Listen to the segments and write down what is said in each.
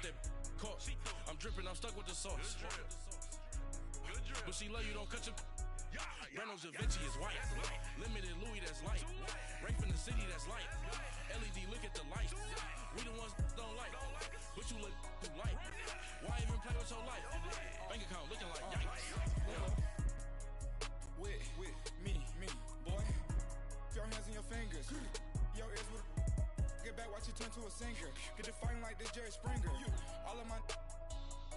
that court. I'm dripping, I'm stuck with the sauce. But she love you, don't cut your. Reynolds Da Vinci is white. Limited Louis, that's light. Right from the city, that's light. LED, look at the lights. We the ones don't like. But you look too light. Why even play with your life? Bank account looking like yikes. With me, boy. Your hands and your fingers. Your ears with get back, watch you turn to a singer. Get to fighting like this Jerry Springer. All of my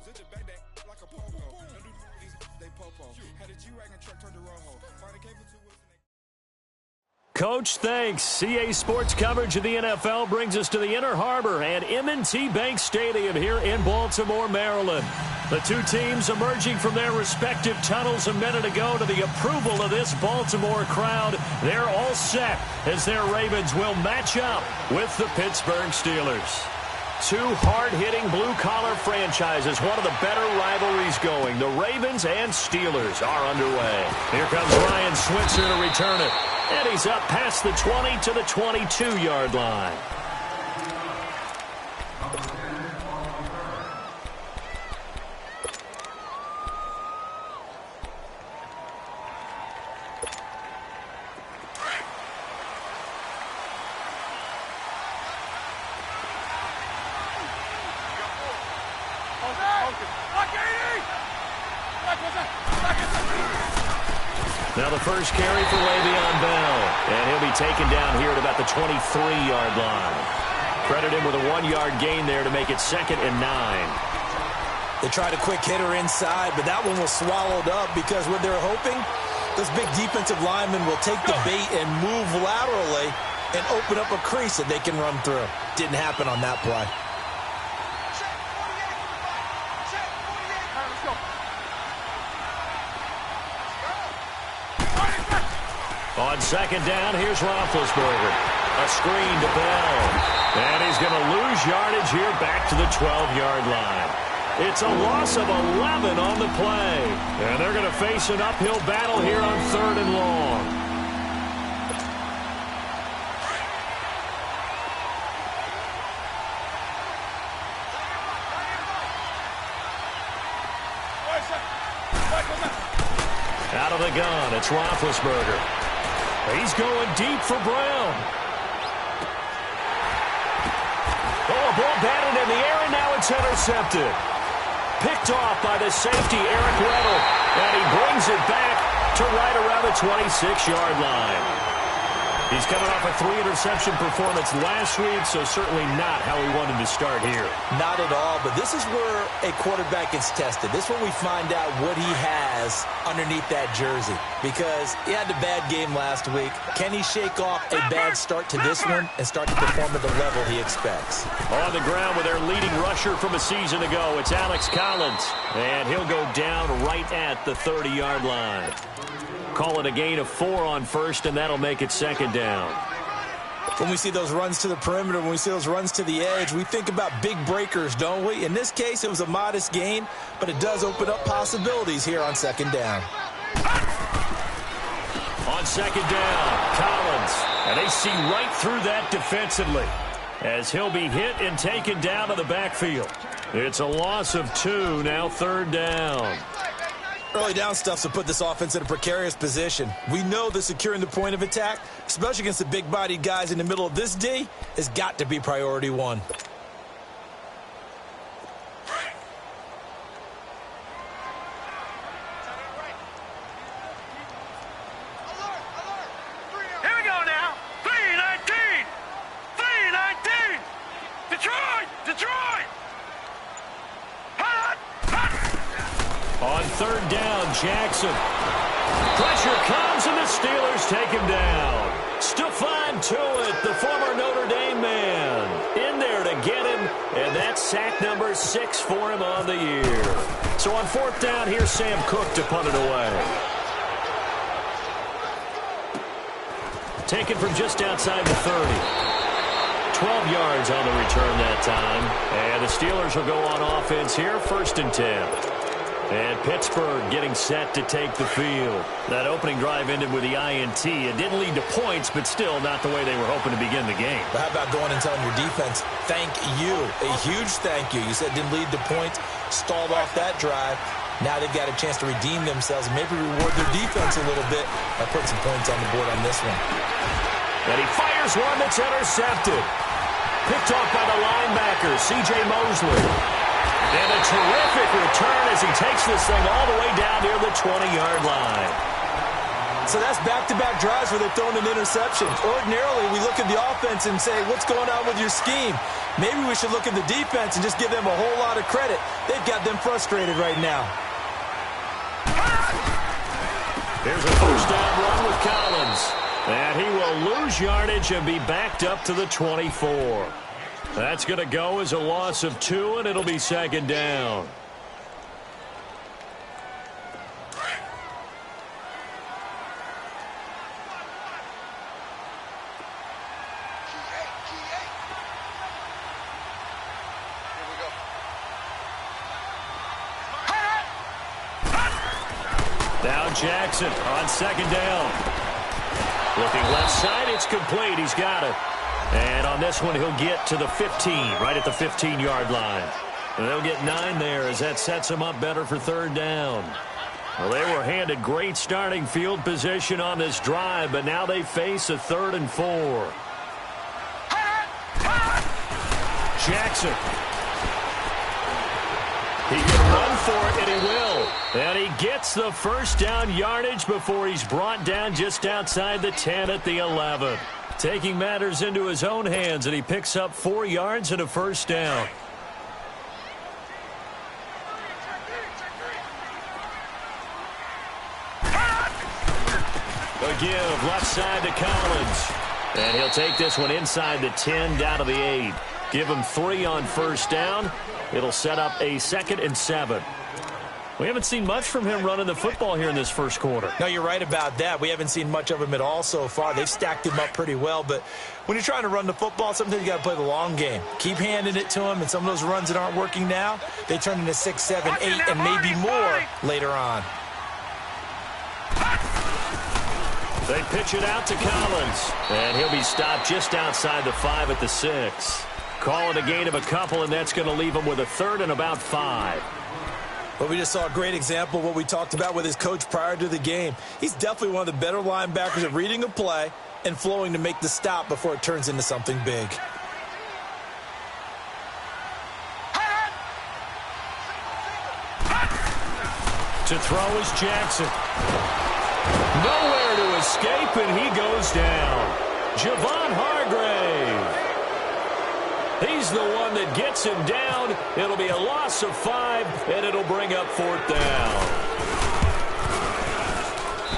zip the back that like a popo. Don't do these they popo. Had a G-Wagon truck turned to Rojo. Find a cable to wheels and they. Coach, thanks. CA Sports coverage of the NFL brings us to the Inner Harbor and M&T Bank Stadium here in Baltimore, Maryland. The two teams emerging from their respective tunnels a minute ago to the approval of this Baltimore crowd. They're all set as their Ravens will match up with the Pittsburgh Steelers. Two hard-hitting blue-collar franchises, one of the better rivalries going. The Ravens and Steelers are underway. Here comes Ryan Switzer to return it. And he's up past the 20 to the 22-yard line. Now the first carry for Le'Veon Bell, and he'll be taken down here at about the 23-yard line. Credit him with a 1-yard gain there to make it 2nd and 9. They tried a quick hitter inside, but that one was swallowed up because what they're hoping, those big defensive linemen will take the bait and move laterally and open up a crease that they can run through. Didn't happen on that play. On 2nd down, here's Roethlisberger. A screen to Bell. And he's going to lose yardage here back to the 12-yard line. It's a loss of 11 on the play. And they're going to face an uphill battle here on 3rd and long. Out of the gun, it's Roethlisberger. He's going deep for Brown. Oh, a ball batted in the air, and now it's intercepted. Picked off by the safety, Eric Weddle. And he brings it back to right around the 26-yard line. He's coming off a 3-interception performance last week, so certainly not how he wanted to start here. Not at all, but this is where a quarterback gets tested. This is where we find out what he has underneath that jersey. Because he had a bad game last week. Can he shake off a bad start to this one and start to perform at the level he expects? On the ground with their leading rusher from a season ago, it's Alex Collins. And he'll go down right at the 30-yard line. Call it a gain of 4 on 1st, and that'll make it 2nd down. When we see those runs to the perimeter, when we see those runs to the edge, we think about big breakers, don't we? In this case, it was a modest gain, but it does open up possibilities here on 2nd down. On 2nd down, Collins. And they see right through that defensively as he'll be hit and taken down to the backfield. It's a loss of 2, now 3rd down. Early down stuff to put this offense in a precarious position. We know that securing the point of attack, especially against the big-bodied guys in the middle of this D, has got to be priority 1. Here we go now. 3-19. 3-19. Detroit. On 3rd down, Jackson. Pressure comes, and the Steelers take him down. Stephon Tuitt, the former Notre Dame man, in there to get him, and that's sack number 6 for him on the year. So on 4th down, here's Sam Cook to punt it away. Taken from just outside the 30. 12 yards on the return that time. And the Steelers will go on offense here, 1st and 10. And Pittsburgh getting set to take the field. That opening drive ended with the INT. It didn't lead to points, but still not the way they were hoping to begin the game. But how about going and telling your defense, thank you, a huge thank you. You said it didn't lead to points, stalled off that drive. Now they've got a chance to redeem themselves and maybe reward their defense a little bit by putting some points on the board on this one. And he fires one that's intercepted. Picked off by the linebacker, C.J. Mosley. And a terrific return as he takes this thing all the way down near the 20-yard line. So that's back-to-back drives where they're throwing an interception. Ordinarily, we look at the offense and say, what's going on with your scheme? Maybe we should look at the defense and just give them a whole lot of credit. They've got them frustrated right now. Here's a first down run with Collins. And he will lose yardage and be backed up to the 24. That's going to go as a loss of 2, and it'll be second down. Now Jackson on second down. Looking left side, it's complete. He's got it. And on this one, he'll get to the 15, right at the 15-yard line. And they'll get 9 there as that sets them up better for third down. Well, they were handed great starting field position on this drive, but now they face a 3rd and 4. Jackson. He can run for it, and he will. And he gets the first down yardage before he's brought down just outside the 10 at the 11. Taking matters into his own hands, and he picks up 4 yards and a first down. A give left side to Collins. And he'll take this one inside the 10 down to the 8. Give him 3 on first down. It'll set up a 2nd and 7. We haven't seen much from him running the football here in this first quarter. No, you're right about that. We haven't seen much of him at all so far. They've stacked him up pretty well, but when you're trying to run the football, sometimes you got to play the long game. Keep handing it to him, and some of those runs that aren't working now, they turn into 6, 7, 8, and maybe more later on. They pitch it out to Collins, and he'll be stopped just outside the 5 at the 6. Call it a gain of a couple, and that's going to leave him with a 3rd and about 5. But we just saw a great example of what we talked about with his coach prior to the game. He's definitely one of the better linebackers at reading a play and flowing to make the stop before it turns into something big. To throw is Jackson. Nowhere to escape, and he goes down. Javon Hargrave. He's the one that gets him down. It'll be a loss of 5, and it'll bring up 4th down.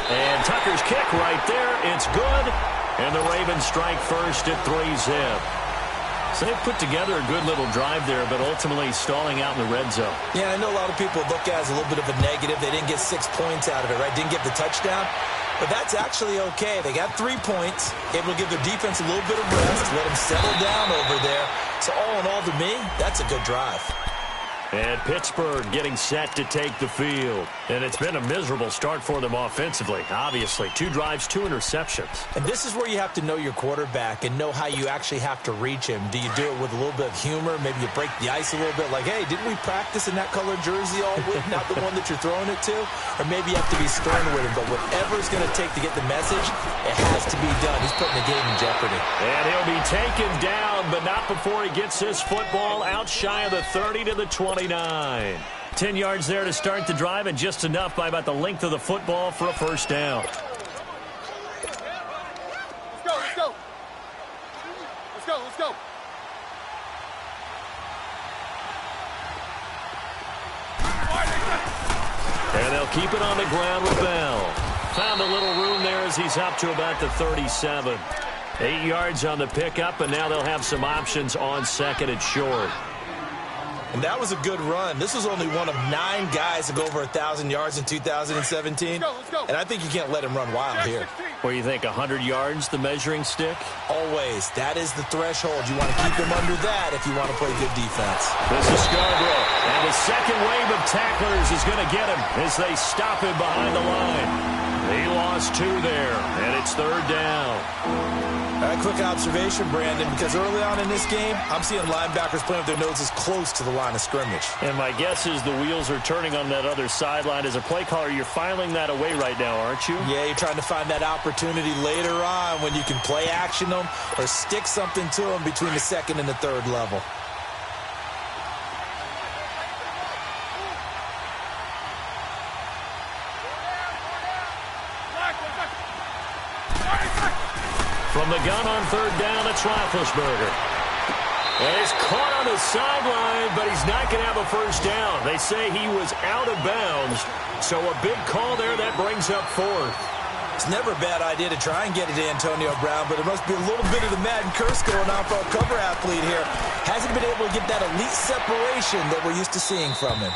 And Tucker's kick right there. It's good. And the Ravens strike first at 3-zip. So they put together a good little drive there, but ultimately stalling out in the red zone. Yeah, I know a lot of people look at it as a little bit of a negative. They didn't get 6 points out of it, right? Didn't get the touchdown. But that's actually okay. They got 3 points. Able to give their defense a little bit of rest, let them settle down over there. So all in all, to me, that's a good drive. And Pittsburgh getting set to take the field. And it's been a miserable start for them offensively, obviously. 2 drives, 2 interceptions. And this is where you have to know your quarterback and know how you actually have to reach him. Do you do it with a little bit of humor? Maybe you break the ice a little bit like, hey, didn't we practice in that colored jersey all week, not the one that you're throwing it to? Or maybe you have to be stern with him. But whatever it's going to take to get the message, it has to be done. He's putting the game in jeopardy. And he'll be taken down, but not before he gets his football out shy of the 30 to the 29. 10 yards there to start the drive, and just enough by about the length of the football for a first down. Let's go, let's go. Let's go, let's go. And they'll keep it on the ground with Bell. Found a little room there as he's up to about the 37. 8 yards on the pickup, and now they'll have some options on 2nd and short. And that was a good run. This was only one of 9 guys to go over 1,000 yards in 2017. Let's go. And I think you can't let him run wild here. What do you think, 100 yards, the measuring stick? Always. That is the threshold. You want to keep him under that if you want to play good defense. This is Scarborough. And the second wave of tacklers is going to get him as they stop him behind the line. He lost 2 there, and it's 3rd down. A quick observation, Brandon, because early on in this game, I'm seeing linebackers playing with their noses close to the line of scrimmage. And my guess is the wheels are turning on that other sideline. As a play caller, you're filing that away right now, aren't you? Yeah, you're trying to find that opportunity later on when you can play action them or stick something to them between the 2nd and the 3rd level. From the gun on 3rd down, it's Roethlisberger. And he's caught on the sideline, but he's not going to have a first down. They say he was out of bounds, so a big call there that brings up 4th. It's never a bad idea to try and get it to Antonio Brown, but there must be a little bit of the Madden curse going on for our cover athlete here. Hasn't been able to get that elite separation that we're used to seeing from him.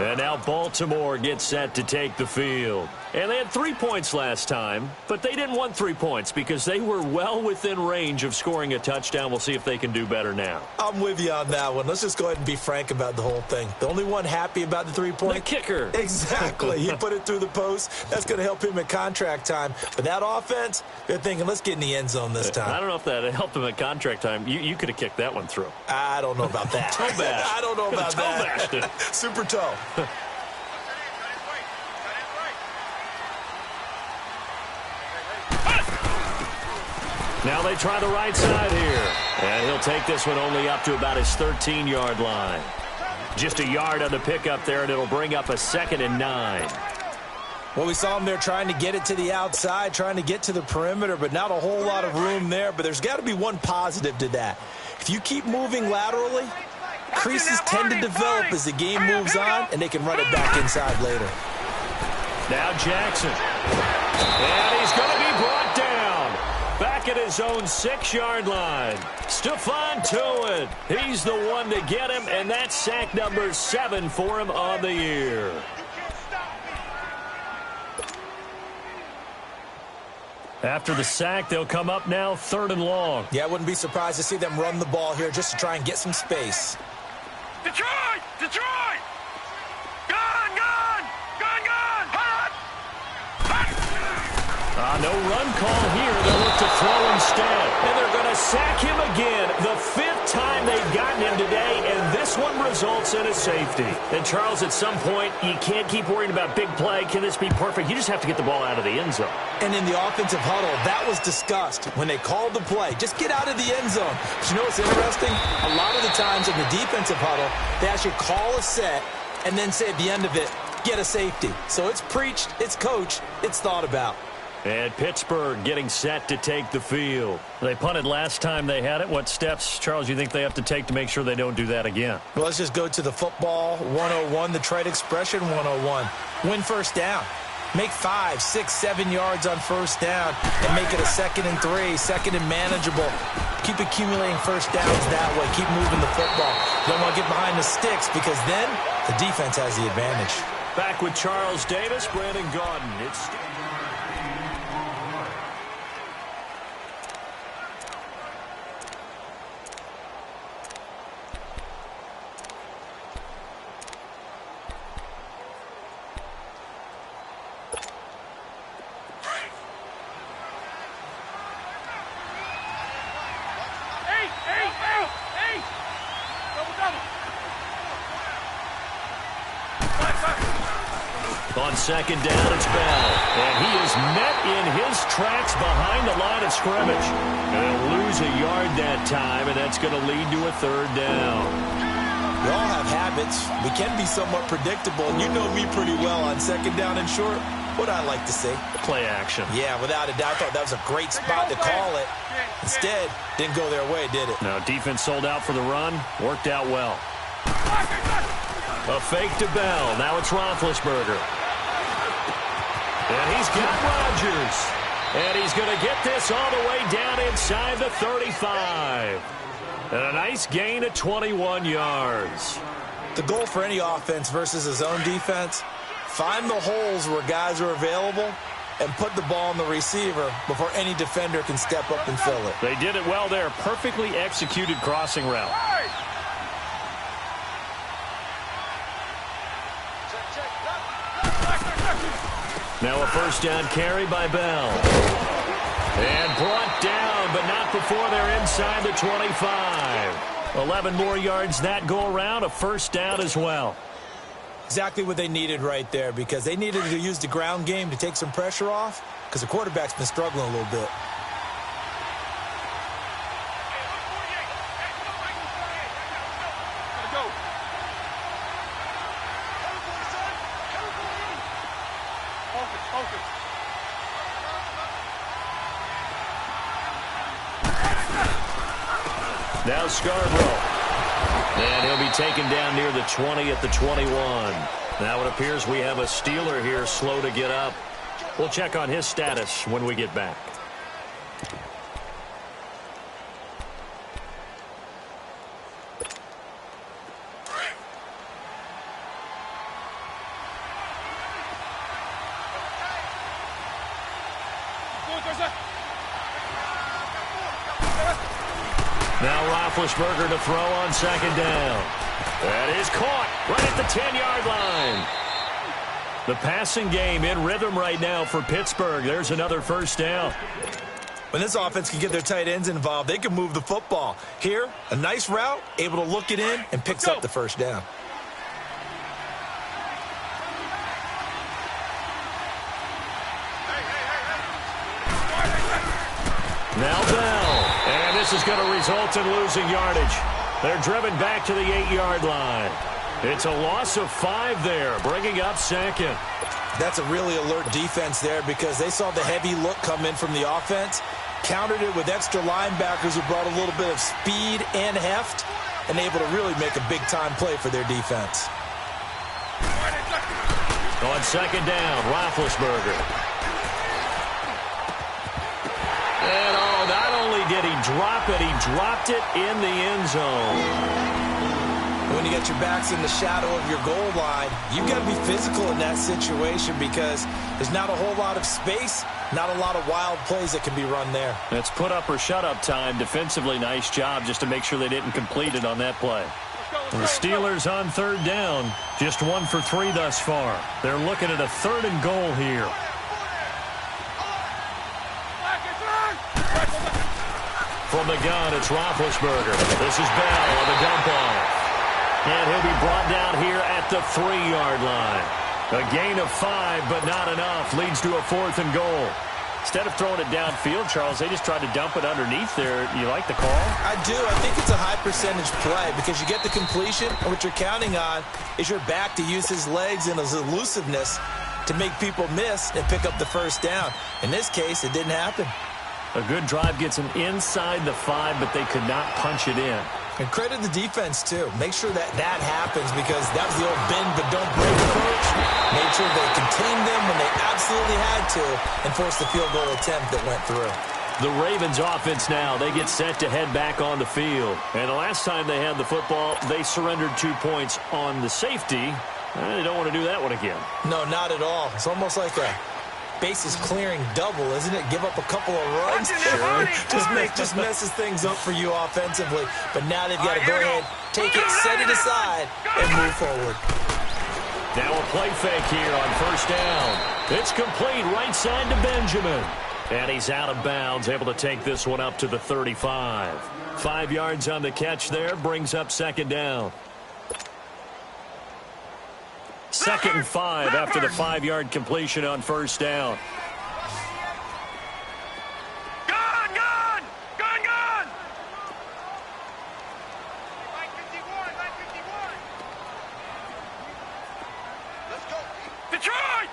And now Baltimore gets set to take the field. And they had 3 points last time, but they didn't want 3 points because they were well within range of scoring a touchdown. We'll see if they can do better now. I'm with you on that one. Let's just go ahead and be frank about the whole thing. The only one happy about the 3-point? The kicker. Exactly. He put it through the post. That's going to help him in contract time. But that offense, they're thinking, let's get in the end zone this time. I don't know if that helped him at contract time. You could have kicked that one through. I don't know about that. Toe bash. I don't know about toe that. Bashed it. Super toe. Now they try the right side here. And he'll take this one only up to about his 13-yard line. Just a yard on the pickup there, and it'll bring up a 2nd and 9. Well, we saw him there trying to get it to the outside, trying to get to the perimeter, but not a whole lot of room there. But there's got to be one positive to that. If you keep moving laterally, creases tend to develop as the game moves on, and they can run it back inside later. Now Jackson. And he's going to be brought down. Back at his own 6-yard line. Stephon Tuitt. He's the one to get him, and that's sack number 7 for him on the year. After the sack, they'll come up now 3rd and long. Yeah, I wouldn't be surprised to see them run the ball here just to try and get some space. Detroit! Detroit! Gun! Gun! Gun! Gun! Hot! No run call here. They'll look to throw instead. And they're going to sack him again. The 5th time they've gotten him today, and this one results in a safety. And, Charles, at some point, you can't keep worrying about big play. Can this be perfect? You just have to get the ball out of the end zone. And in the offensive huddle, that was discussed when they called the play. Just get out of the end zone. But you know what's interesting? A lot of the times in the defensive huddle, they actually call a set and then say at the end of it, get a safety. So it's preached, it's coached, it's thought about. And Pittsburgh getting set to take the field. They punted last time they had it. What steps, Charles, you think they have to take to make sure they don't do that again? Well, let's just go to the football 101, the trade expression 101. Win first down. Make 5, 6, 7 yards on first down and make it a 2nd and 3, 2nd and manageable. Keep accumulating first downs that way. Keep moving the football. You don't want to get behind the sticks because then the defense has the advantage. Back with Charles Davis, Brandon Gaudin. It's on 2nd down, it's Bell. And he is met in his tracks behind the line of scrimmage. And he'll lose a yard that time, and that's going to lead to a 3rd down. We all have habits. We can be somewhat predictable. And you know me pretty well on 2nd down and short. What I like to see. Play action. Yeah, without a doubt. I thought that was a great spot to call it. Instead, didn't go their way, did it? Now, defense sold out for the run. Worked out well. A fake to Bell. Now it's Roethlisberger. And he's got Rodgers. And he's going to get this all the way down inside the 35. And a nice gain of 21 yards. The goal for any offense versus a zone defense, find the holes where guys are available and put the ball on the receiver before any defender can step up and fill it. They did it well there. Perfectly executed crossing route. Now a first down carry by Bell. And brought down, but not before they're inside the 25. 11 more yards that go around, a first down as well. Exactly what they needed right there, because they needed to use the ground game to take some pressure off, because the quarterback's been struggling a little bit. Now Scarborough. And he'll be taken down near the 20 at the 21. Now it appears we have a Steeler here slow to get up. We'll check on his status when we get back. Now Roethlisberger to throw on second down. That is caught right at the 10-yard line. The passing game in rhythm right now for Pittsburgh. There's another first down. When this offense can get their tight ends involved, they can move the football. Here, a nice route, able to look it in, and picks up the first down. Now Bell. And this is going to result in losing yardage. They're driven back to the 8-yard line. It's a loss of 5 there, bringing up second. That's a really alert defense there, because they saw the heavy look come in from the offense, countered it with extra linebackers who brought a little bit of speed and heft, and able to really make a big-time play for their defense. On second down, Roethlisberger. And, not only did he drop it, he dropped it in the end zone. When you get your backs in the shadow of your goal line, you've got to be physical in that situation, because there's not a whole lot of space, not a lot of wild plays that can be run there. That's put up or shut up time. Defensively, nice job just to make sure they didn't complete it on that play. And the Steelers on third down, just 1 for 3 thus far. They're looking at a 3rd and goal here. From the gun, it's Roethlisberger. This is Bell on the dump off. And he'll be brought down here at the 3-yard line. A gain of 5, but not enough. Leads to a 4th and goal. Instead of throwing it downfield, Charles, they just tried to dump it underneath there. You like the call? I do. I think it's a high-percentage play, because you get the completion, and what you're counting on is your back to use his legs and his elusiveness to make people miss and pick up the first down. In this case, it didn't happen. A good drive gets them inside the 5, but they could not punch it in. And credit the defense, too. Make sure that happens, because that was the old bend but don't break approach. Made sure they contained them when they absolutely had to and forced the field goal attempt that went through. The Ravens offense now, they get set to head back on the field. And the last time they had the football, they surrendered 2 points on the safety. They don't want to do that one again. No, not at all. It's almost like a bases clearing double, isn't it? Give up a couple of runs. Sure. Just messes things up for you offensively. But now they've got to go ahead, take it, set it aside, and move forward. Now a play fake here on first down. It's complete right side to Benjamin. And he's out of bounds, able to take this one up to the 35. 5 yards on the catch there, brings up second down. 2nd and 5 after the 5-yard completion on first down. Gun! Let's go. Detroit!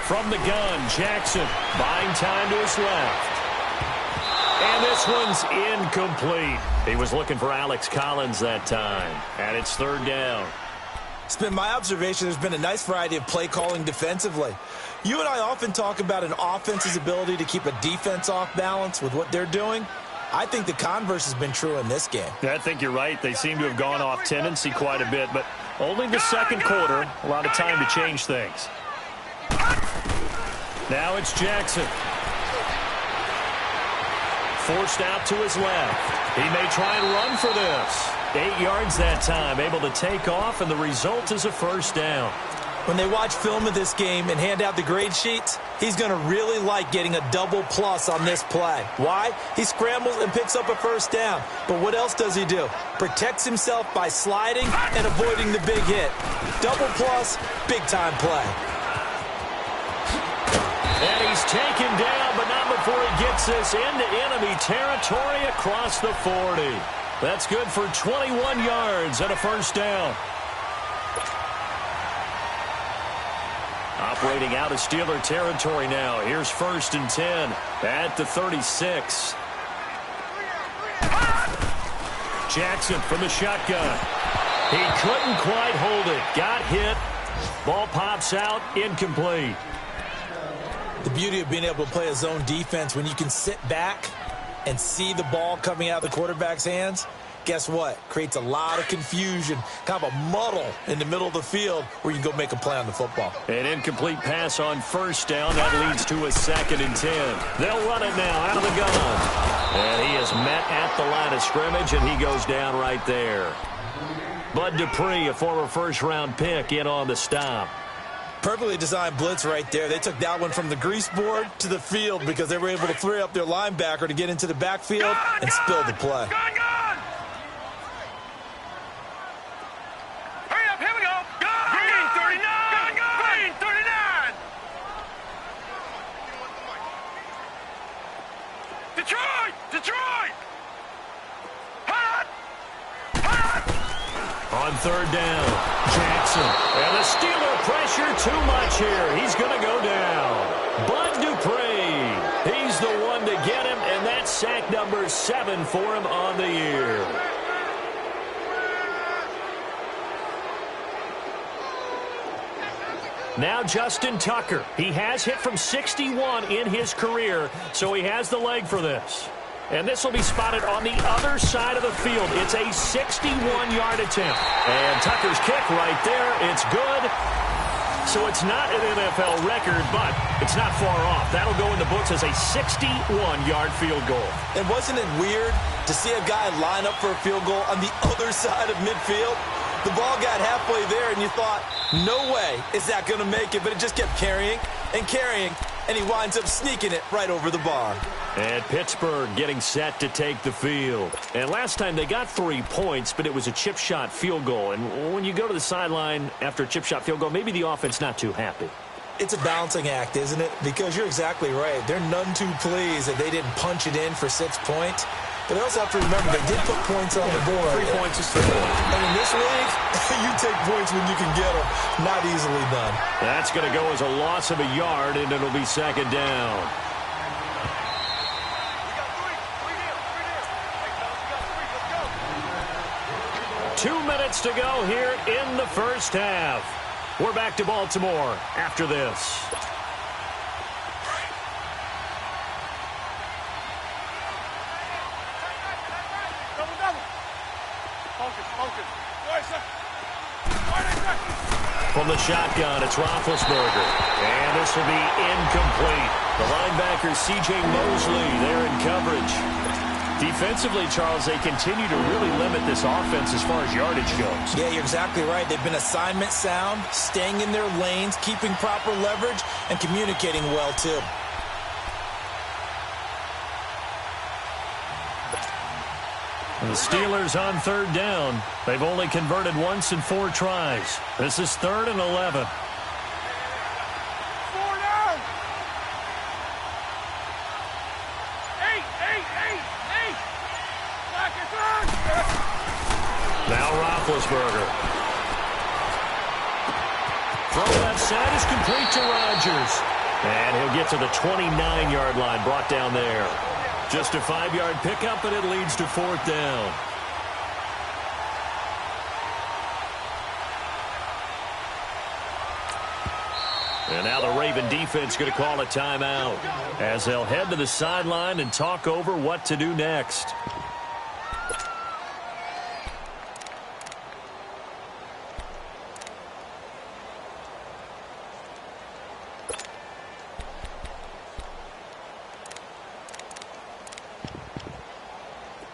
From the gun, Jackson buying time to his left. And this one's incomplete. He was looking for Alex Collins that time. And it's 3rd down. It's been my observation there's been a nice variety of play calling defensively. You and I often talk about an offense's ability to keep a defense off balance with what they're doing. I think the converse has been true in this game. Yeah, I think you're right. They seem to have gone off tendency quite a bit, but only the second quarter. A lot of time to change things. Now it's Jackson. Forced out to his left. He may try and run for this. 8 yards that time, able to take off, and the result is a first down. When they watch film of this game and hand out the grade sheets, he's going to really like getting a double plus on this play. Why? He scrambles and picks up a first down. But what else does he do? Protects himself by sliding and avoiding the big hit. Double plus, big-time play. And he's taken down, but not before he gets this into enemy territory across the 40. That's good for 21 yards and a first down. Operating out of Steeler territory now. Here's 1st and 10 at the 36. Jackson from the shotgun. He couldn't quite hold it. Got hit. Ball pops out. Incomplete. The beauty of being able to play a zone defense when you can sit back and see the ball coming out of the quarterback's hands, guess what? Creates a lot of confusion, kind of a muddle in the middle of the field where you can go make a play on the football. An incomplete pass on first down. That leads to a 2nd and 10. They'll run it now out of the gun. And he is met at the line of scrimmage, and he goes down right there. Bud Dupree, a former first-round pick, in on the stop. Perfectly designed blitz right there. They took that one from the grease board to the field because they were able to free up their linebacker to get into the backfield and spill the play. Hurry up, here we go. Green 39. Green 39. Detroit. Detroit. Hot. On 3rd down, Jackson. And the Steeler pressure too much here. He's going to go down. Bud Dupree. He's the one to get him, and that's sack number 7 for him on the year. Now Justin Tucker. He has hit from 61 in his career, so he has the leg for this. And this will be spotted on the other side of the field. It's a 61-yard attempt. And Tucker's kick right there. It's good. So it's not an NFL record, but it's not far off. That'll go in the books as a 61-yard field goal. And wasn't it weird to see a guy line up for a field goal on the other side of midfield? The ball got halfway there, and you thought, no way is that going to make it. But it just kept carrying and carrying, and he winds up sneaking it right over the bar. And Pittsburgh getting set to take the field. And last time they got 3 points, but it was a chip shot field goal. And when you go to the sideline after a chip shot field goal, maybe the offense not too happy. It's a balancing act, isn't it? Because you're exactly right. They're none too pleased that they didn't punch it in for 6 points. But they also have to remember they did put points on the board. 3 points is 3 points. And in this league, you take points when you can get them. Not easily done. That's going to go as a loss of a yard, and it'll be 2nd down. Two minutes to go here in the first half. We're back to Baltimore after this. From the shotgun, it's Roethlisberger. And this will be incomplete. The linebacker, C.J. Mosley, there in coverage. Defensively, Charles, they continue to really limit this offense as far as yardage goes. Yeah, you're exactly right. They've been assignment sound, staying in their lanes, keeping proper leverage, and communicating well, too. And the Steelers on 3rd down. They've only converted once in 4 tries. This is 3rd and 11. Now Roethlisberger. Throw left side is complete to Rodgers. And he'll get to the 29-yard line, brought down there. Just a 5-yard pickup, and it leads to 4th down. And now the Raven defense going to call a timeout as they'll head to the sideline and talk over what to do next.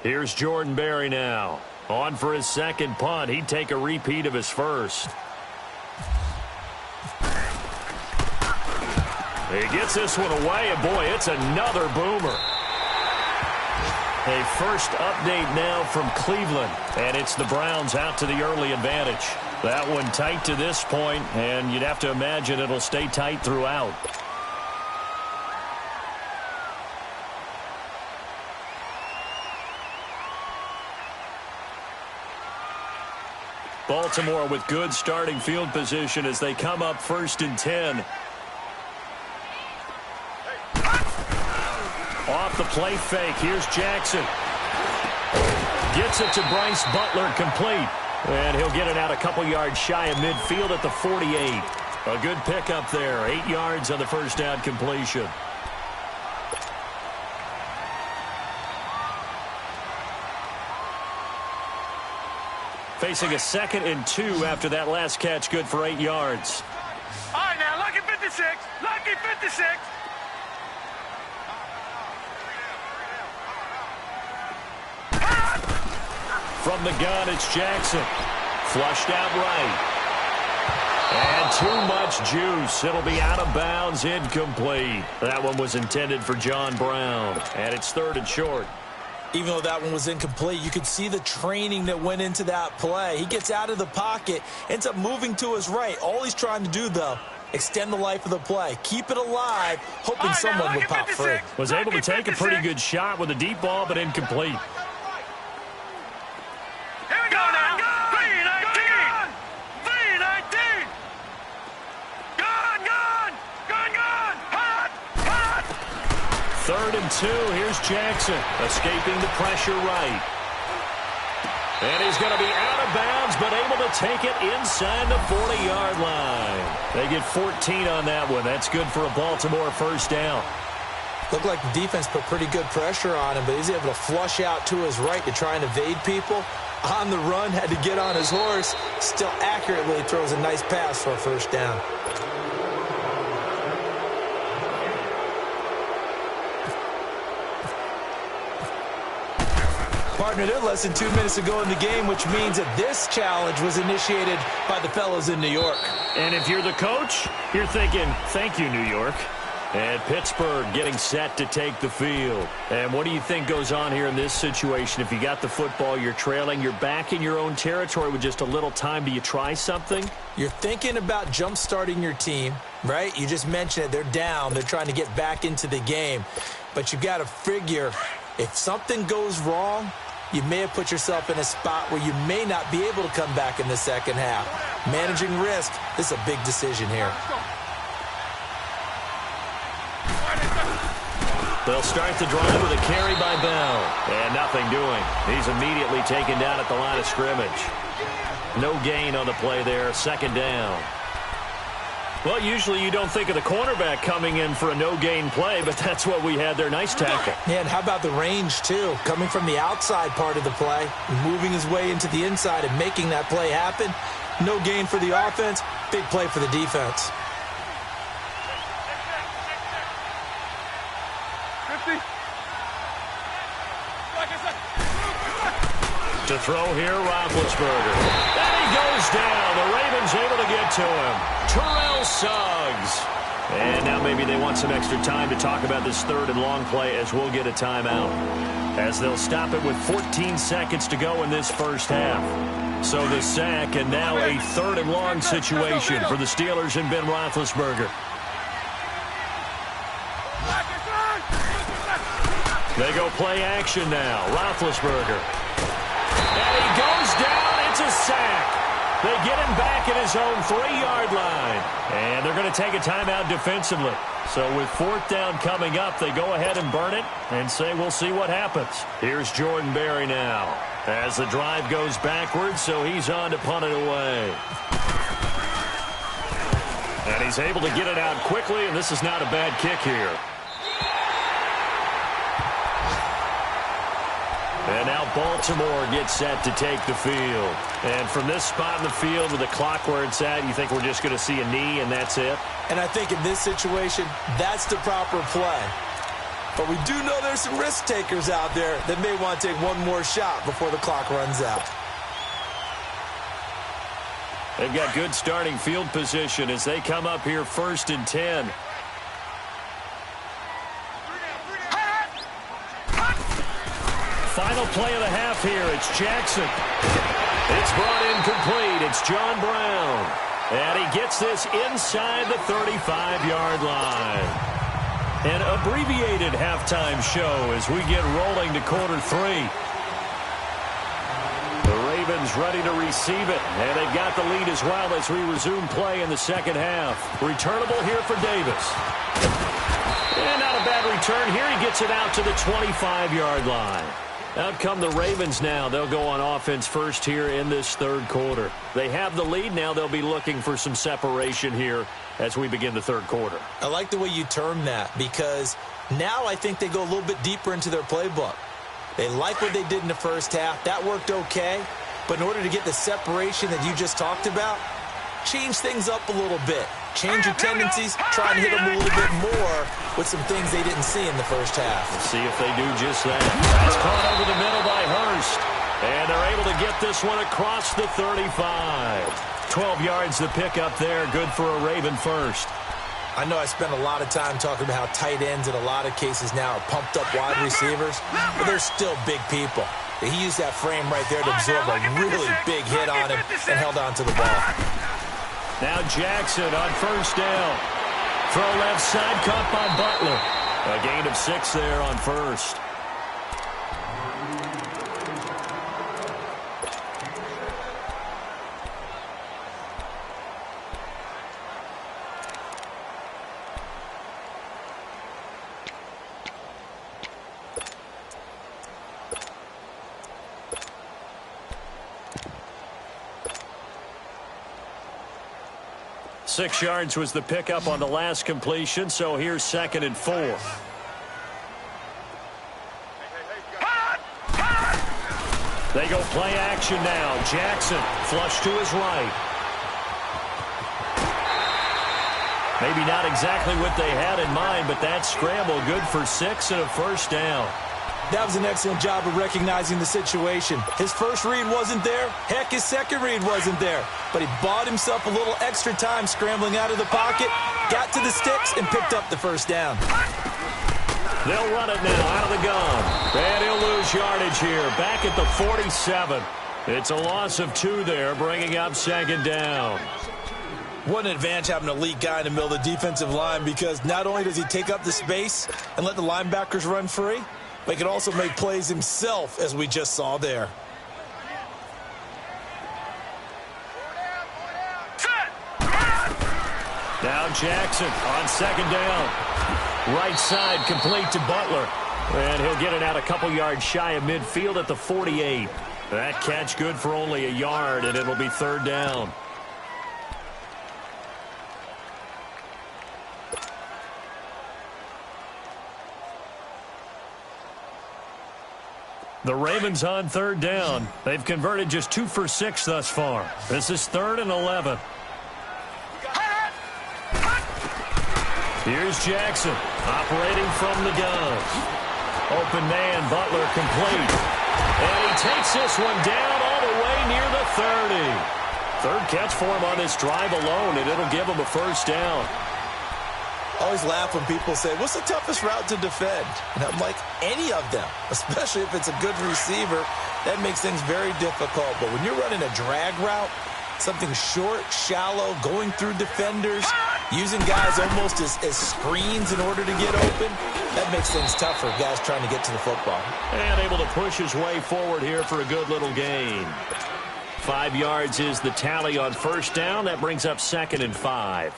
Here's Jordan Berry now. On for his second punt. He'd take a repeat of his first. He gets this one away, and boy, it's another boomer. A first update now from Cleveland, and it's the Browns out to the early advantage. That one tight to this point, and you'd have to imagine it'll stay tight throughout. Baltimore with good starting field position as they come up 1st and 10. Off the play fake, here's Jackson. Gets it to Bryce Butler, complete. And he'll get it out a couple yards shy of midfield at the 48. A good pickup there, 8 yards on the first down completion. Facing a 2nd and 2 after that last catch, good for 8 yards. All right, now, lucky 56. Lucky 56. From the gun, it's Jackson. Flushed out right. And too much juice. It'll be out of bounds, incomplete. That one was intended for John Brown. And it's 3rd and short. Even though that one was incomplete, you could see the training that went into that play. He gets out of the pocket, ends up moving to his right. All he's trying to do, though, extend the life of the play. Keep it alive, hoping someone would pop free. Was able to take a pretty good shot with a deep ball, but incomplete. Here we go now. 3-19. 3-19. Gone. Hot. 3rd and 2. Here's Jackson escaping the pressure right. And he's going to be out of bounds, but able to take it inside the 40-yard line. They get 14 on that one. That's good for a Baltimore first down. Looked like the defense put pretty good pressure on him, but he's able to flush out to his right to try and evade people. On the run, had to get on his horse. Still accurately throws a nice pass for a first down. Partner, they're less than 2 minutes to go in the game, which means that this challenge was initiated by the fellows in New York. And if you're the coach, you're thinking, thank you, New York. And Pittsburgh getting set to take the field. And what do you think goes on here in this situation? If you got the football, you're trailing, you're back in your own territory with just a little time. Do you try something? You're thinking about jump-starting your team, right? You just mentioned it. They're down. They're trying to get back into the game. But you got to figure, if something goes wrong, you may have put yourself in a spot where you may not be able to come back in the second half. Managing risk, this is a big decision here. They'll start the drive with a carry by Bell. And nothing doing. He's immediately taken down at the line of scrimmage. No gain on the play there. 2nd down. Well, usually you don't think of the cornerback coming in for a no-gain play, but that's what we had there. Nice tackle. Yeah, and how about the range, too? Coming from the outside part of the play, moving his way into the inside and making that play happen. No gain for the offense. Big play for the defense. 50. To throw here, Roethlisberger. And he goes down. The Ravens able to get to him. Terrell Suggs. And now maybe they want some extra time to talk about this 3rd and long play as we'll get a timeout. As they'll stop it with 14 seconds to go in this first half. So the sack and now a 3rd and long situation for the Steelers and Ben Roethlisberger. They go play action now. Roethlisberger. And he goes down. It's a sack. They get him back at his own 3-yard line. And they're going to take a timeout defensively. So with 4th down coming up, they go ahead and burn it and say we'll see what happens. Here's Jordan Berry now as the drive goes backwards, so he's on to punt it away. And he's able to get it out quickly, and this is not a bad kick here. And now Baltimore gets set to take the field. And from this spot in the field with the clock where it's at, you think we're just going to see a knee and that's it? And I think in this situation, that's the proper play. But we do know there's some risk takers out there that may want to take one more shot before the clock runs out. They've got good starting field position as they come up here 1st and 10. Final play of the half here. It's Jackson. It's brought in complete. It's John Brown. And he gets this inside the 35-yard line. An abbreviated halftime show as we get rolling to quarter 3. The Ravens ready to receive it, and they've got the lead as well as we resume play in the second half. Returnable here for Davis. And not a bad return here. He gets it out to the 25-yard line. Out come the Ravens now. They'll go on offense first here in this third quarter. They have the lead. Now they'll be looking for some separation here as we begin the third quarter. I like the way you term that because now I think they go a little bit deeper into their playbook. They like what they did in the first half. That worked okay. But in order to get the separation that you just talked about, change things up a little bit. Change your tendencies. Try and hit them a little bit more with some things they didn't see in the first half. Let's see if they do just that. That's caught over the middle by Hurst. And they're able to get this one across the 35. 12 yards the pick up there. Good for a Raven first. I know I spent a lot of time talking about how tight ends in a lot of cases now are pumped up wide receivers, but they're still big people. He used that frame right there to absorb a really big hit on him and held on to the ball. Now Jackson on first down. Throw left side, caught by Butler. A gain of 6 there on first. Six yards was the pickup on the last completion, so here's 2nd and 4. They go play action now. Jackson flush to his right. Maybe not exactly what they had in mind, but that scramble good for 6 and a first down. That was an excellent job of recognizing the situation. His first read wasn't there. Heck, his second read wasn't there. But he bought himself a little extra time scrambling out of the pocket, got to the sticks, and picked up the first down. They'll run it now out of the gun. And he'll lose yardage here. Back at the 47. It's a loss of 2 there, bringing up 2nd down. What an advantage having an elite guy in the middle of the defensive line because not only does he take up the space and let the linebackers run free, but he can also make plays himself, as we just saw there. Now Jackson on 2nd down. Right side complete to Butler. And he'll get it out a couple yards shy of midfield at the 48. That catch good for only a yard, and it'll be 3rd down. The Ravens on 3rd down. They've converted just 2 for 6 thus far. This is 3rd and 11. Here's Jackson operating from the gun. Open man, Butler complete. And he takes this one down all the way near the 30. 3rd catch for him on this drive alone, and it'll give him a first down. I always laugh when people say, what's the toughest route to defend? And I'm like, any of them, especially if it's a good receiver. That makes things very difficult. But when you're running a drag route, something short, shallow, going through defenders, using guys almost as screens in order to get open, that makes things tough for guys trying to get to the football. And able to push his way forward here for a good little gain. 5 yards is the tally on first down. That brings up 2nd and 5.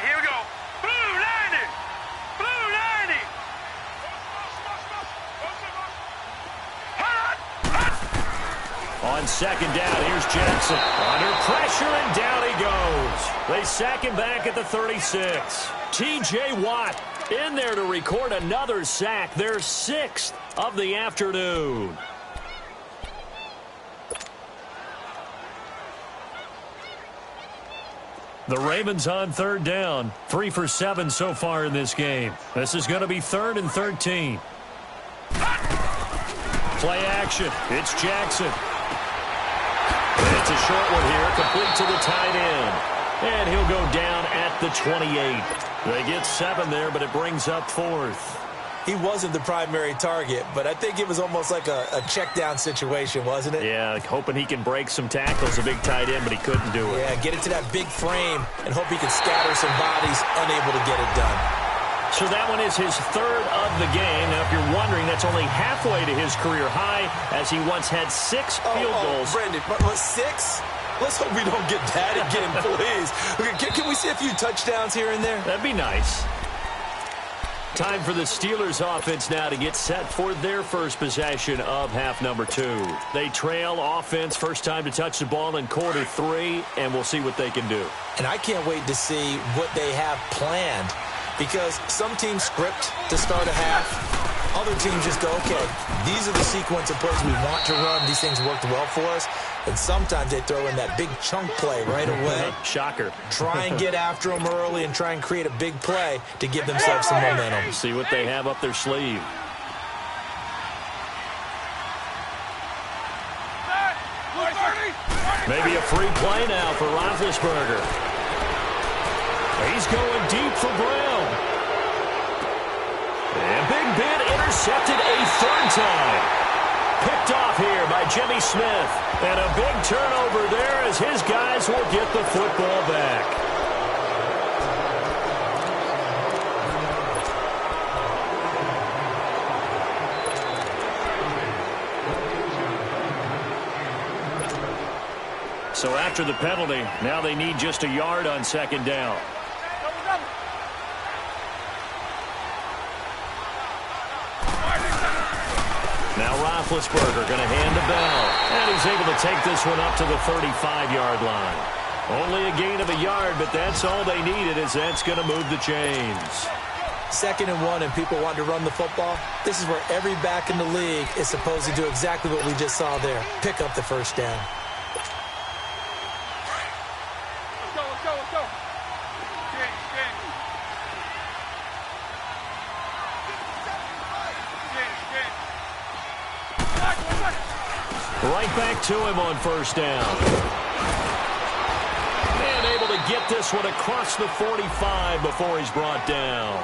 Here we go. Blue line. On second down, here's Jackson. Under pressure, and down he goes. They sack him back at the 36. T.J. Watt in there to record another sack, their 6th of the afternoon. The Ravens on third down. 3 for 7 so far in this game. This is going to be 3rd and 13. Play action. It's Jackson. It's a short one here, complete to the tight end. And he'll go down at the 28. They get 7 there, but it brings up 4th. He wasn't the primary target, but I think it was almost like a check down situation, wasn't it? Yeah, hoping he can break some tackles, a big tight end, but he couldn't do it. Yeah, get it to that big frame and hope he can scatter some bodies, unable to get it done. So that one is his 3rd of the game. Now, if you're wondering, that's only halfway to his career high, as he once had 6 field goals. Brendan, but 6? Let's hope we don't get that again, please. Can we see a few touchdowns here and there? That'd be nice. Time for the Steelers offense now to get set for their first possession of half number 2. They trail offense, first time to touch the ball in quarter 3, and we'll see what they can do. And I can't wait to see what they have planned, because some teams script to start a half. Other teams just go, okay, these are the sequence of plays we want to run. These things worked well for us. And sometimes they throw in that big chunk play right away. Shocker. Try and get after them early and try and create a big play to give themselves some momentum. See what they have up their sleeve. Maybe a free play now for Roethlisberger. He's going deep for Brown. And Big Ben intercepted a 3rd time. Picked off here by Jimmy Smith. And a big turnover there as his guys will get the football back. So after the penalty, now they need just a yard on second down. Now Roethlisberger going to hand the ball. And he's able to take this one up to the 35-yard line. Only a gain of a yard, but that's all they needed, as that's going to move the chains. 2nd and 1 and people want to run the football. This is where every back in the league is supposed to do exactly what we just saw there. Pick up the first down. Let's go. Right back to him on first down. And able to get this one across the 45 before he's brought down.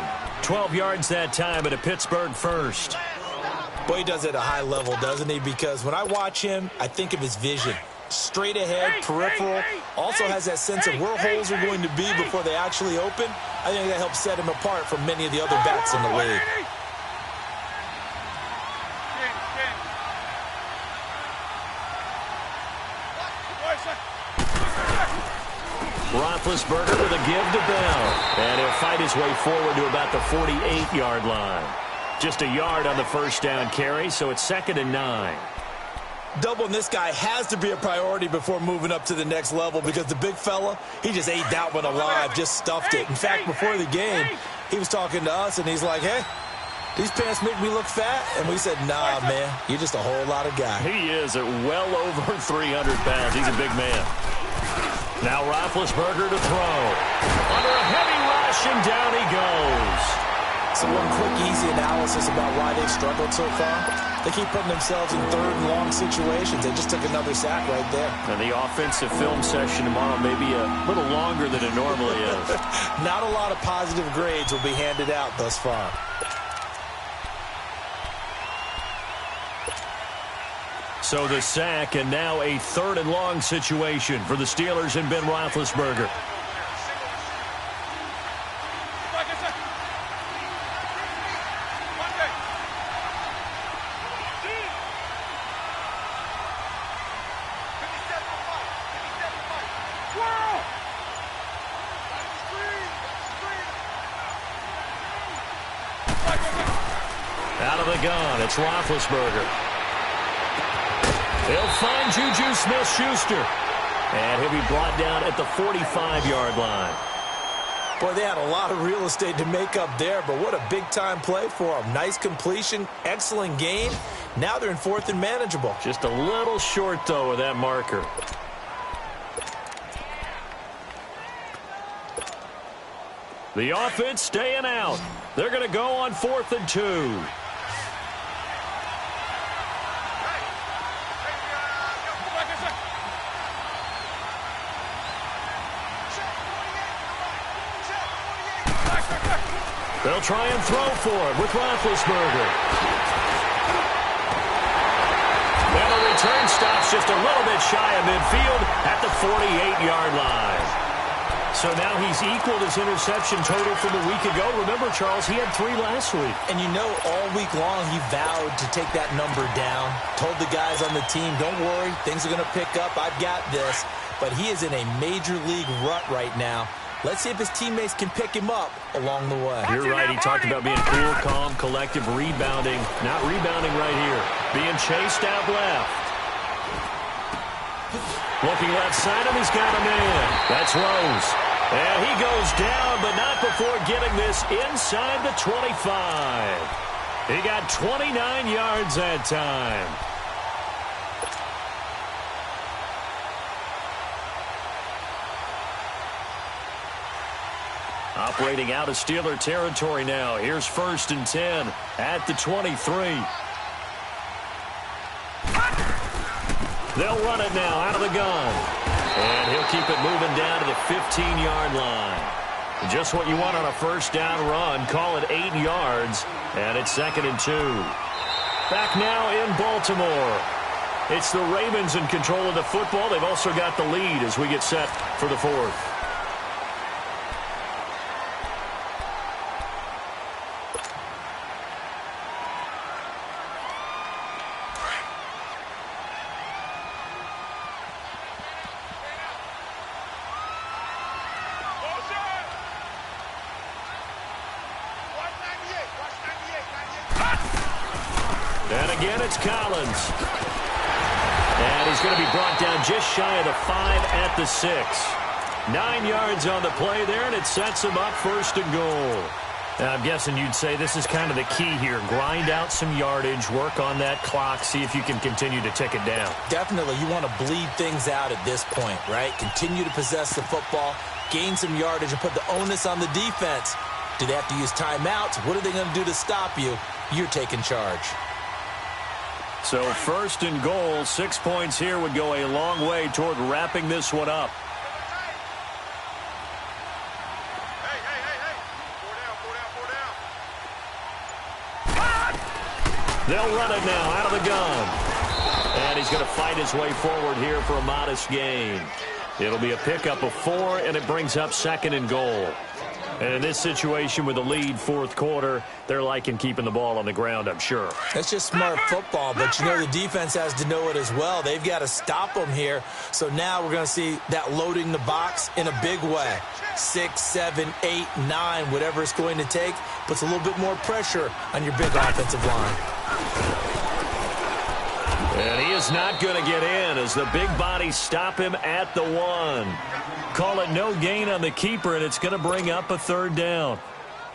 12 yards that time at a Pittsburgh first. Boy, he does it at a high level, doesn't he? Because when I watch him, I think of his vision. Straight ahead, peripheral. Also has that sense of where holes are going to be before they actually open. I think that helps set him apart from many of the other backs in the league. Roethlisberger with a give to Bell. And he'll fight his way forward to about the 48-yard line. Just a yard on the first down carry, so it's 2nd and 9. Doubling this guy has to be a priority before moving up to the next level, because the big fella, he just ate that one alive, just stuffed it. In fact, before the game, he was talking to us, and he's like, hey, these pants make me look fat? And we said, nah, man, you're just a whole lot of guy. He is at well over 300 pounds. He's a big man. Now Roethlisberger to throw. Under a heavy rush, and down he goes. So one quick, easy analysis about why they've struggled so far. They keep putting themselves in 3rd and long situations. They just took another sack right there. And the offensive film session tomorrow may be a little longer than it normally is. Not a lot of positive grades will be handed out thus far. So the sack, and now a 3rd and long situation for the Steelers and Ben Roethlisberger. Out of the gun, it's Roethlisberger. He'll find Juju Smith-Schuster. And he'll be brought down at the 45-yard line. Boy, they had a lot of real estate to make up there, but what a big-time play for them. Nice completion, excellent gain. Now they're in 4th and manageable. Just a little short, though, with that marker. The offense staying out. They're going to go on 4th and 2. They'll try and throw for it with Roethlisberger. And the return stops just a little bit shy of midfield at the 48-yard line. So now he's equaled his interception total from a week ago. Remember, Charles, he had 3 last week. And you know, all week long he vowed to take that number down. Told the guys on the team, don't worry, things are going to pick up. I've got this. But he is in a major league rut right now. Let's see if his teammates can pick him up along the way. You're right. He talked about being cool, calm, collective, rebounding. Not rebounding right here. Being chased out left. Looking left side, and he's got a man. That's Rose. And he goes down, but not before getting this inside the 25. He got 29 yards that time. Operating out of Steeler territory now. Here's 1st and 10 at the 23. They'll run it now out of the gun. And he'll keep it moving down to the 15-yard line. Just what you want on a first down run. Call it 8 yards. And it's 2nd and 2. Back now in Baltimore. It's the Ravens in control of the football. They've also got the lead as we get set for the 4th. And again, it's Collins. And he's going to be brought down just shy of the 5 at the 6. 9 yards on the play there, and it sets him up 1st and goal. Now, I'm guessing you'd say this is kind of the key here. Grind out some yardage, work on that clock, see if you can continue to tick it down. Definitely. You want to bleed things out at this point, right? Continue to possess the football, gain some yardage, and put the onus on the defense. Do they have to use timeouts? What are they going to do to stop you? You're taking charge. So 1st and goal, 6 points here would go a long way toward wrapping this one up. They'll run it now out of the gun. And he's going to fight his way forward here for a modest gain. It'll be a pickup of 4, and it brings up 2nd and goal. And in this situation with the lead 4th quarter, they're liking keeping the ball on the ground, I'm sure. That's just smart football, but you know the defense has to know it as well. They've got to stop them here. So now we're going to see that loading the box in a big way. 6, 7, 8, 9, whatever it's going to take, puts a little bit more pressure on your big offensive line. And he is not going to get in as the big bodies stop him at the 1. Call it no gain on the keeper, and it's going to bring up a 3rd down.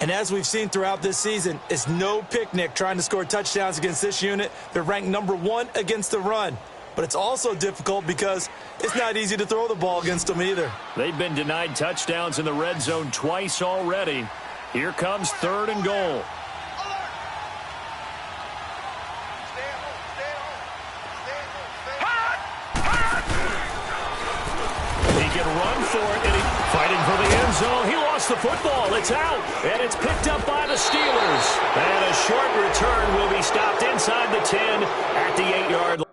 And as we've seen throughout this season, it's no picnic trying to score touchdowns against this unit. They're ranked number 1 against the run. But it's also difficult because it's not easy to throw the ball against them either. They've been denied touchdowns in the red zone twice already. Here comes 3rd and goal. Run for it, and he's fighting for the end zone. He lost the football. It's out, and it's picked up by the Steelers. And a short return will be stopped inside the 10 at the 8-yard line.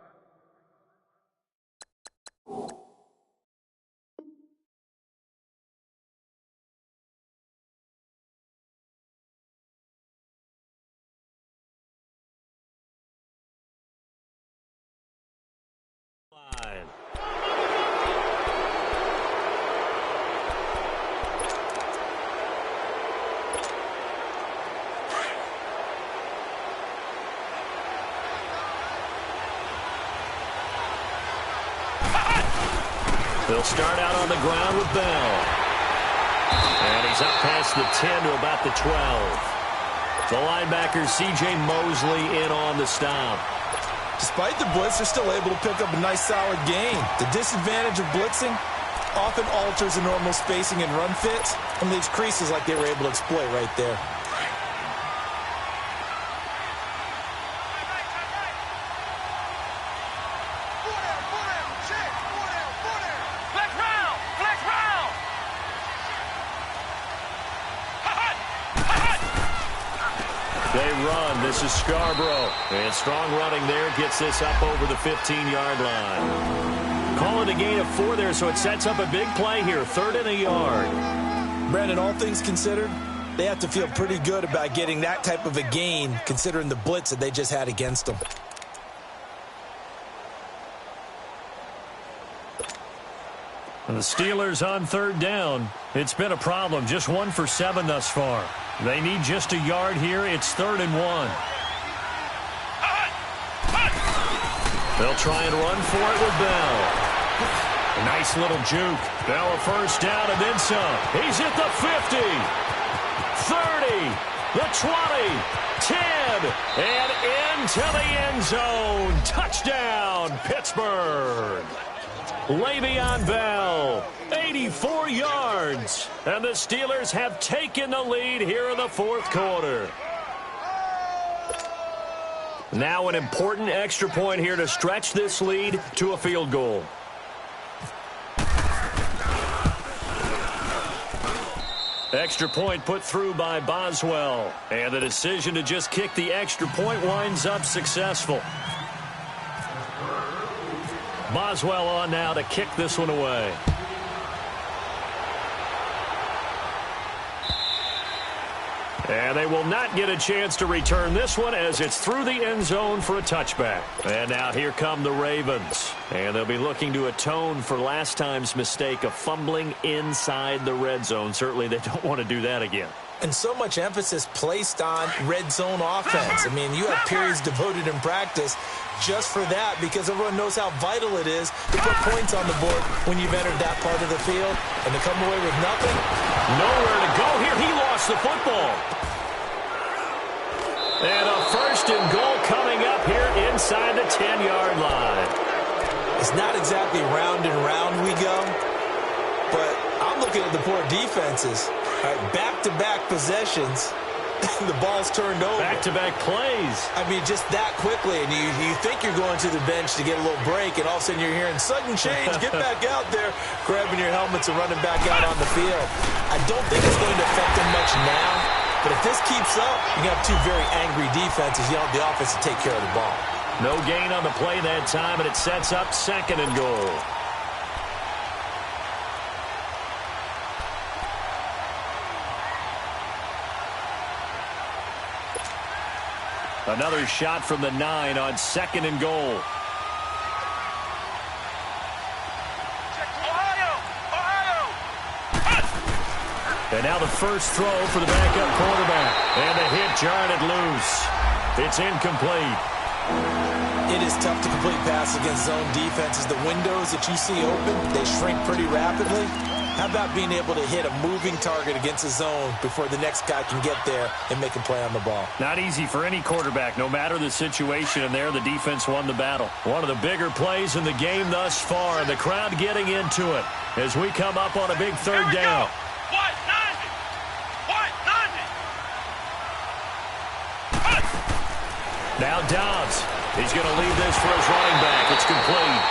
They'll start out on the ground with Bell. And he's up past the 10 to about the 12. The linebacker, C.J. Mosley, in on the stop. Despite the blitz, they're still able to pick up a nice, solid gain. The disadvantage of blitzing often alters the normal spacing and run fits and leaves creases like they were able to exploit right there. They run. This is Scarborough. And strong running there gets this up over the 15-yard line. Call it a gain of 4 there, so it sets up a big play here. 3rd and a yard. Brandon, all things considered, they have to feel pretty good about getting that type of a gain considering the blitz that they just had against them. And the Steelers on 3rd down. It's been a problem. Just 1 for 7 thus far. They need just a yard here. It's 3rd and 1. They'll try and run for it with Bell. A nice little juke. Bell a first down and then some. He's at the 50, 30, the 20, 10, and into the end zone. Touchdown, Pittsburgh. Le'Veon Bell, 84 yards. And the Steelers have taken the lead here in the 4th quarter. Now an important extra point here to stretch this lead to a field goal. Extra point put through by Boswell. And the decision to just kick the extra point winds up successful. Boswell on now to kick this one away. And they will not get a chance to return this one as it's through the end zone for a touchback. And now here come the Ravens. And they'll be looking to atone for last time's mistake of fumbling inside the red zone. Certainly they don't want to do that again. And so much emphasis placed on red zone offense. I mean, you have periods devoted in practice just for that because everyone knows how vital it is to put points on the board when you've entered that part of the field. And to come away with nothing. Nowhere to go here. He lost the football. And a 1st and goal coming up here inside the 10-yard line. It's not exactly round and round we go, but I'm looking at the poor defenses. All right, back-to-back possessions, the ball's turned over. Back-to-back plays. I mean, just that quickly, and you think you're going to the bench to get a little break, and all of a sudden you're hearing sudden change, get back out there, grabbing your helmets and running back out on the field. I don't think it's going to affect them much now. But if this keeps up, you have 2 very angry defenses. You have the offense to take care of the ball. No gain on the play that time, and it sets up 2nd and goal. Another shot from the 9 on 2nd and goal. And now the first throw for the backup quarterback. And the hit jarred it loose. It's incomplete. It is tough to complete pass against zone defenses. The windows that you see open, they shrink pretty rapidly. How about being able to hit a moving target against a zone before the next guy can get there and make a play on the ball? Not easy for any quarterback, no matter the situation. And there, the defense won the battle. One of the bigger plays in the game thus far, and the crowd getting into it as we come up on a big 3rd down. Now Dobbs. He's going to leave this for his running back. It's complete.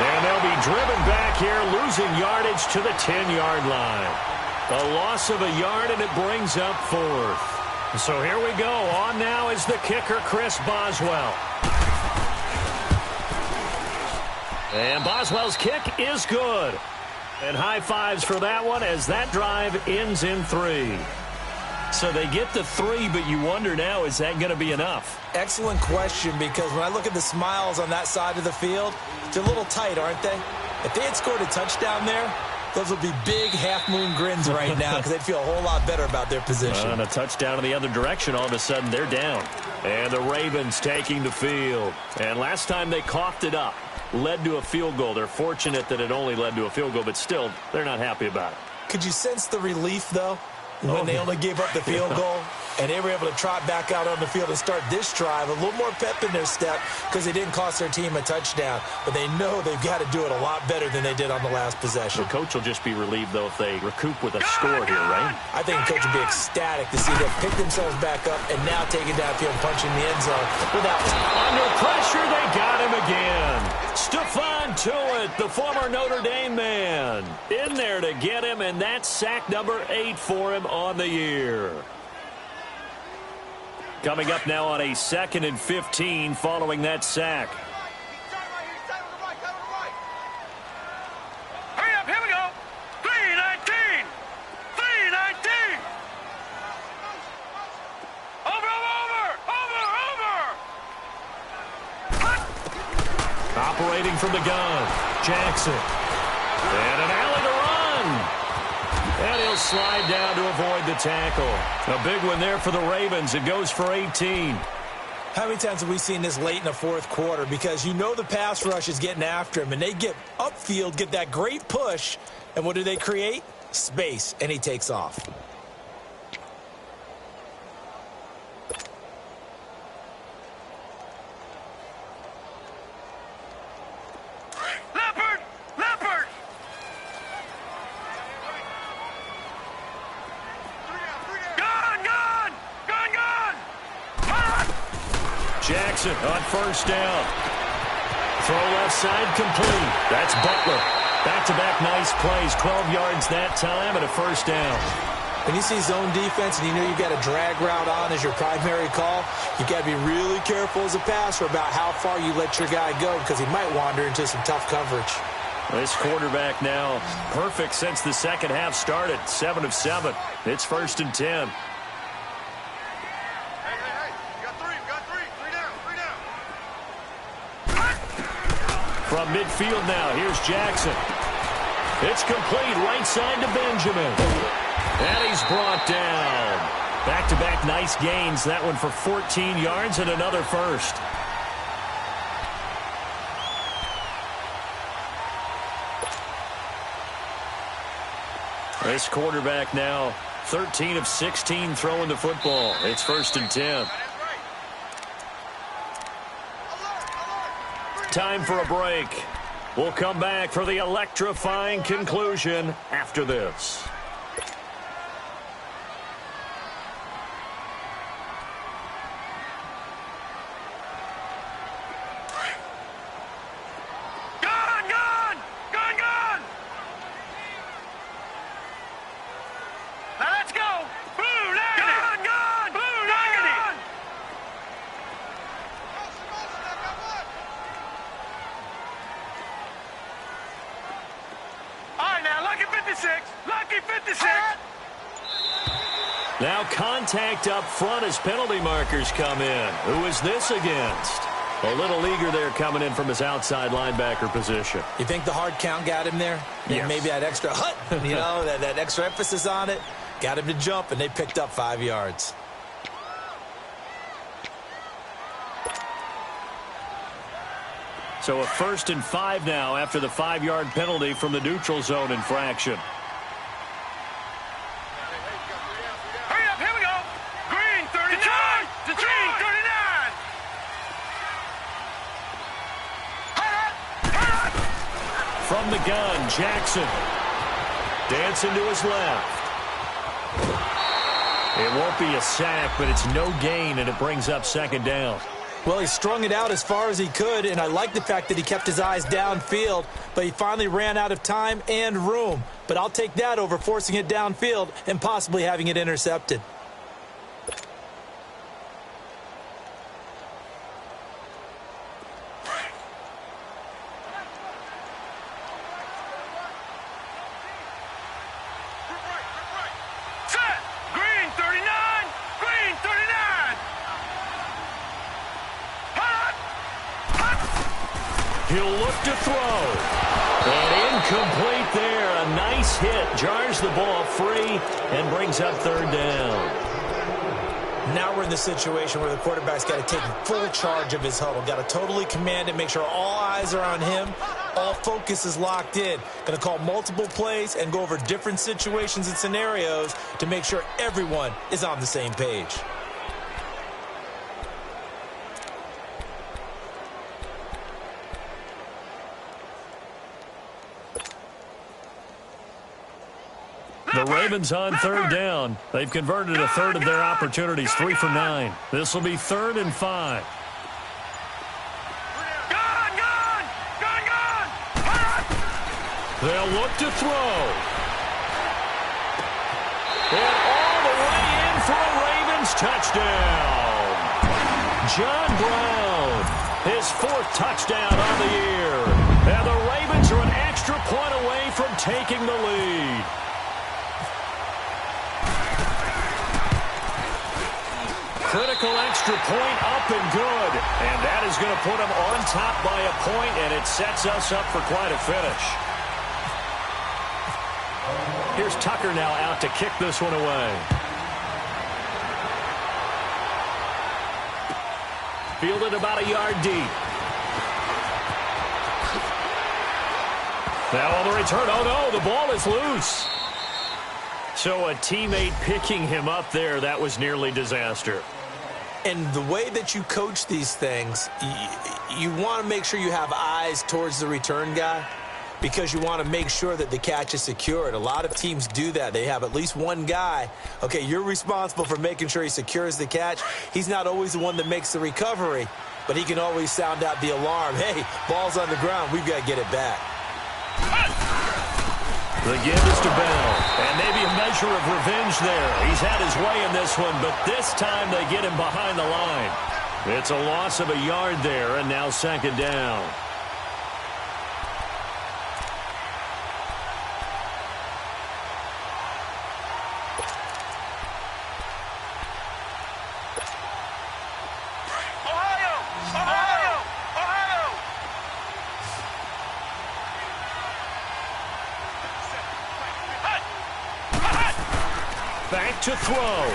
And they'll be driven back here, losing yardage to the 10-yard line. A loss of a yard, and it brings up 4th. So here we go. On now is the kicker, Chris Boswell. And Boswell's kick is good. And high fives for that one as that drive ends in 3. So they get the 3, but you wonder now, is that going to be enough? Excellent question, because when I look at the smiles on that side of the field, they're a little tight, aren't they? If they had scored a touchdown there, those would be big half-moon grins right now because they'd feel a whole lot better about their position. And a touchdown in the other direction, all of a sudden they're down. And the Ravens taking the field. And last time they coughed it up. led to a field goal. They're fortunate that it only led to a field goal, but still, they're not happy about it. Could you sense the relief, though, when they only gave up the field goal? And they were able to trot back out on the field and start this drive. A little more pep in their step because they didn't cost their team a touchdown. But they know they've got to do it a lot better than they did on the last possession. The coach will just be relieved, though, if they recoup with a score here, right? I think the coach will be ecstatic to see them pick themselves back up and now take it downfield and punch in the end zone without... Under pressure, they got him again. Stephon Tuitt, the former Notre Dame man, in there to get him, and that's sack number 8 for him on the year. Coming up now on a 2nd and 15 following that sack. Hurry up, here we go. 3:19. 3:19. Over. Operating from the gun, Jackson. And an alley to run. And he'll slide down to avoid the tackle. A big one there for the Ravens. It goes for 18. How many times have we seen this late in the fourth quarter? Because you know the pass rush is getting after him, and they get upfield, get that great push, and what do they create? Space, and he takes off. Jackson on first down. Throw left side complete. That's Butler. Back-to-back nice plays. 12 yards that time and a first down. When you see zone defense and you know you've got a drag route on as your primary call, you've got to be really careful as a passer about how far you let your guy go because he might wander into some tough coverage. This quarterback now perfect since the second half started. 7 of 7. It's 1st and 10. From midfield now, here's Jackson. It's complete, right side to Benjamin. And he's brought down. Back-to-back nice gains. That one for 14 yards and another first. This quarterback now 13 of 16 throwing the football. It's 1st and 10. Time for a break. We'll come back for the electrifying conclusion after this. Now contact up front as penalty markers come in. Who is this against? A little leaguer there coming in from his outside linebacker position. You think the hard count got him there? Yes. Maybe that extra hut, you know, that extra emphasis on it. Got him to jump, and they picked up 5 yards. So a 1st and 5 now after the 5-yard penalty from the neutral zone infraction. From the gun, Jackson. Dancing to his left. It won't be a sack, but it's no gain, and it brings up 2nd down. Well, he strung it out as far as he could, and I like the fact that he kept his eyes downfield, but he finally ran out of time and room. But I'll take that over forcing it downfield and possibly having it intercepted. He'll look to throw. And incomplete there. A nice hit. Jars the ball free and brings up 3rd down. Now we're in the situation where the quarterback's got to take full charge of his huddle. Got to totally command it, make sure all eyes are on him. All focus is locked in. Going to call multiple plays and go over different situations and scenarios to make sure everyone is on the same page. The Ravens on third down. They've converted a third of their opportunities, 3 for 9. This will be 3rd and 5. They'll look to throw. And all the way in for a Ravens touchdown. John Brown, his 4th touchdown on the year. And the Ravens are an extra point away from taking the lead. Critical extra point up and good. And that is going to put them on top by a point, and it sets us up for quite a finish. Here's Tucker now out to kick this one away. Fielded about a yard deep. Now on the return, oh no, the ball is loose. So a teammate picking him up there, that was nearly disaster. And the way that you coach these things, you want to make sure you have eyes towards the return guy because you want to make sure that the catch is secured. A lot of teams do that. They have at least one guy. Okay, you're responsible for making sure he secures the catch. He's not always the one that makes the recovery, but he can always sound out the alarm. Hey, ball's on the ground. We've got to get it back. The give is to Bell, and maybe a measure of revenge there. He's had his way in this one, but this time they get him behind the line. It's a loss of a yard there, and now 2nd down. Back to throw.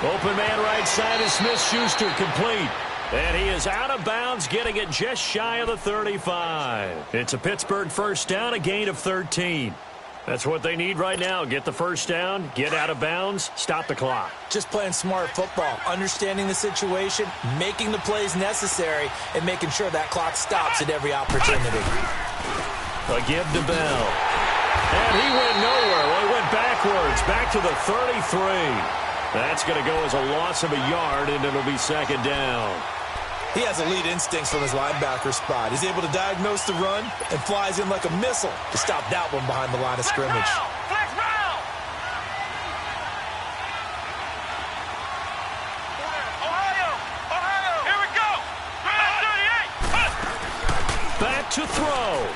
Open man right side is Smith-Schuster, complete. And he is out of bounds, getting it just shy of the 35. It's a Pittsburgh first down, a gain of 13. That's what they need right now. Get the first down, get out of bounds, stop the clock. Just playing smart football, understanding the situation, making the plays necessary, and making sure that clock stops at every opportunity. A give to Bell. And he went nowhere. Well, he went backwards, back to the 33. That's going to go as a loss of a yard, and it'll be 2nd down. He has elite instincts from his linebacker spot. He's able to diagnose the run and flies in like a missile to stop that one behind the line of scrimmage. Flex round! Ohio! Here we go! 38! Back to throw.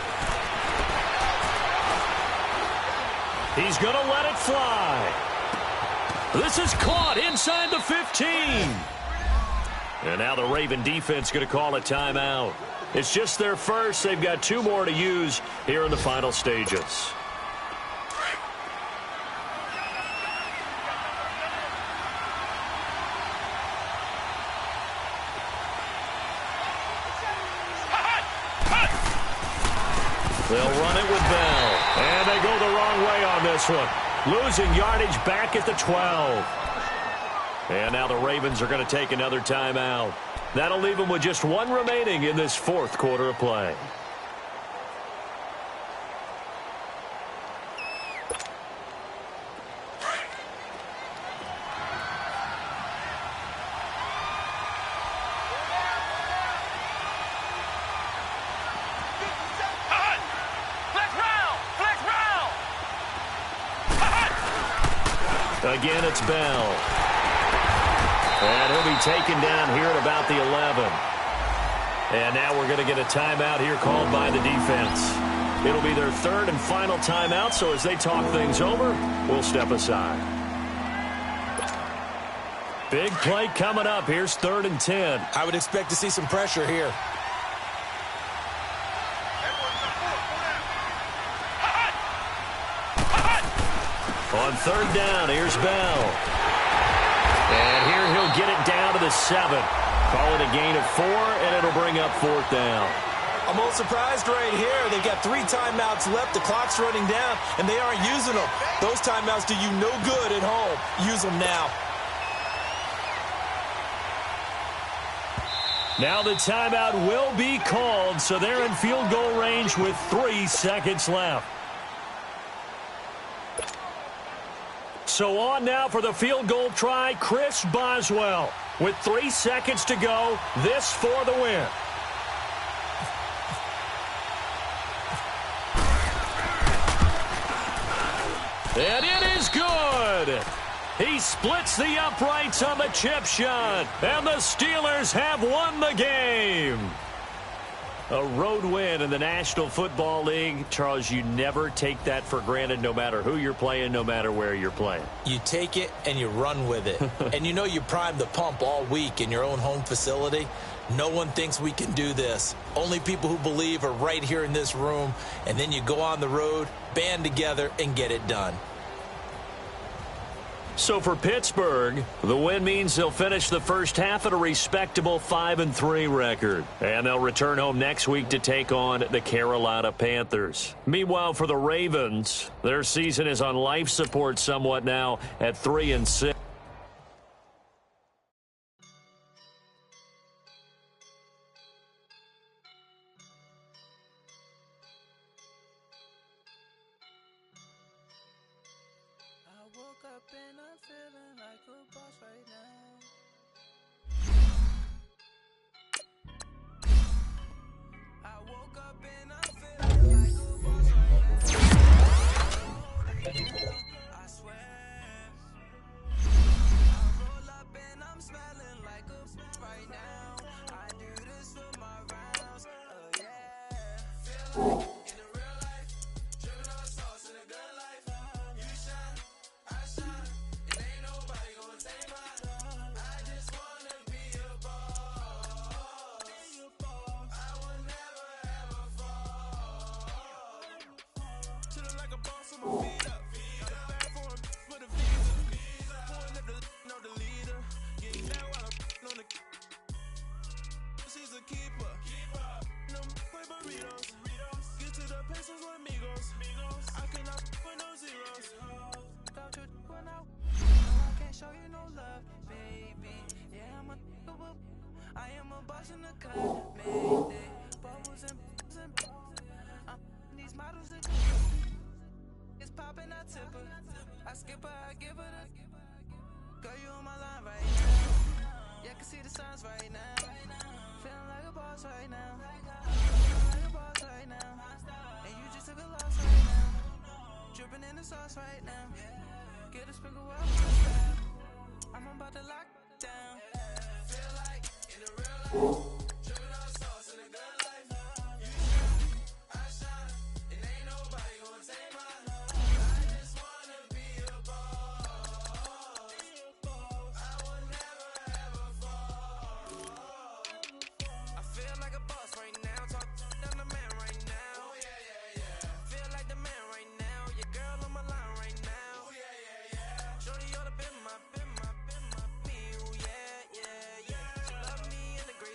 He's going to let it fly. This is caught inside the 15. And now the Raven defense going to call a timeout. It's just their first. They've got 2 more to use here in the final stages. They'll run it with Bell. And they go the wrong way on this one. Losing yardage back at the 12. And now the Ravens are going to take another timeout. That'll leave them with just 1 remaining in this 4th quarter of play. Again, it's Bell. And he'll be taken down here at about the 11. And now we're going to get a timeout here called by the defense. It'll be their 3rd and final timeout, so as they talk things over, we'll step aside. Big play coming up. Here's 3rd and 10. I would expect to see some pressure here. On third down, here's Bell. And here he'll get it down to the 7. Call it a gain of 4, and it'll bring up fourth down. I'm a little surprised right here. They've got 3 timeouts left. The clock's running down, and they aren't using them. Those timeouts do you no good at home. Use them now. Now the timeout will be called, so they're in field goal range with 3 seconds left. So on now for the field goal try, Chris Boswell. With 3 seconds to go, this for the win. And it is good. He splits the uprights on the chip shot, and the Steelers have won the game. A road win in the National Football League. Charles, you never take that for granted, no matter who you're playing, no matter where you're playing. You take it and you run with it. And you know you primed the pump all week in your own home facility. No one thinks we can do this. Only people who believe are right here in this room. And then you go on the road, band together, and get it done. So for Pittsburgh, the win means they'll finish the first half at a respectable 5-3 record. And they'll return home next week to take on the Carolina Panthers. Meanwhile, for the Ravens, their season is on life support somewhat now at 3-6.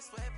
Sweat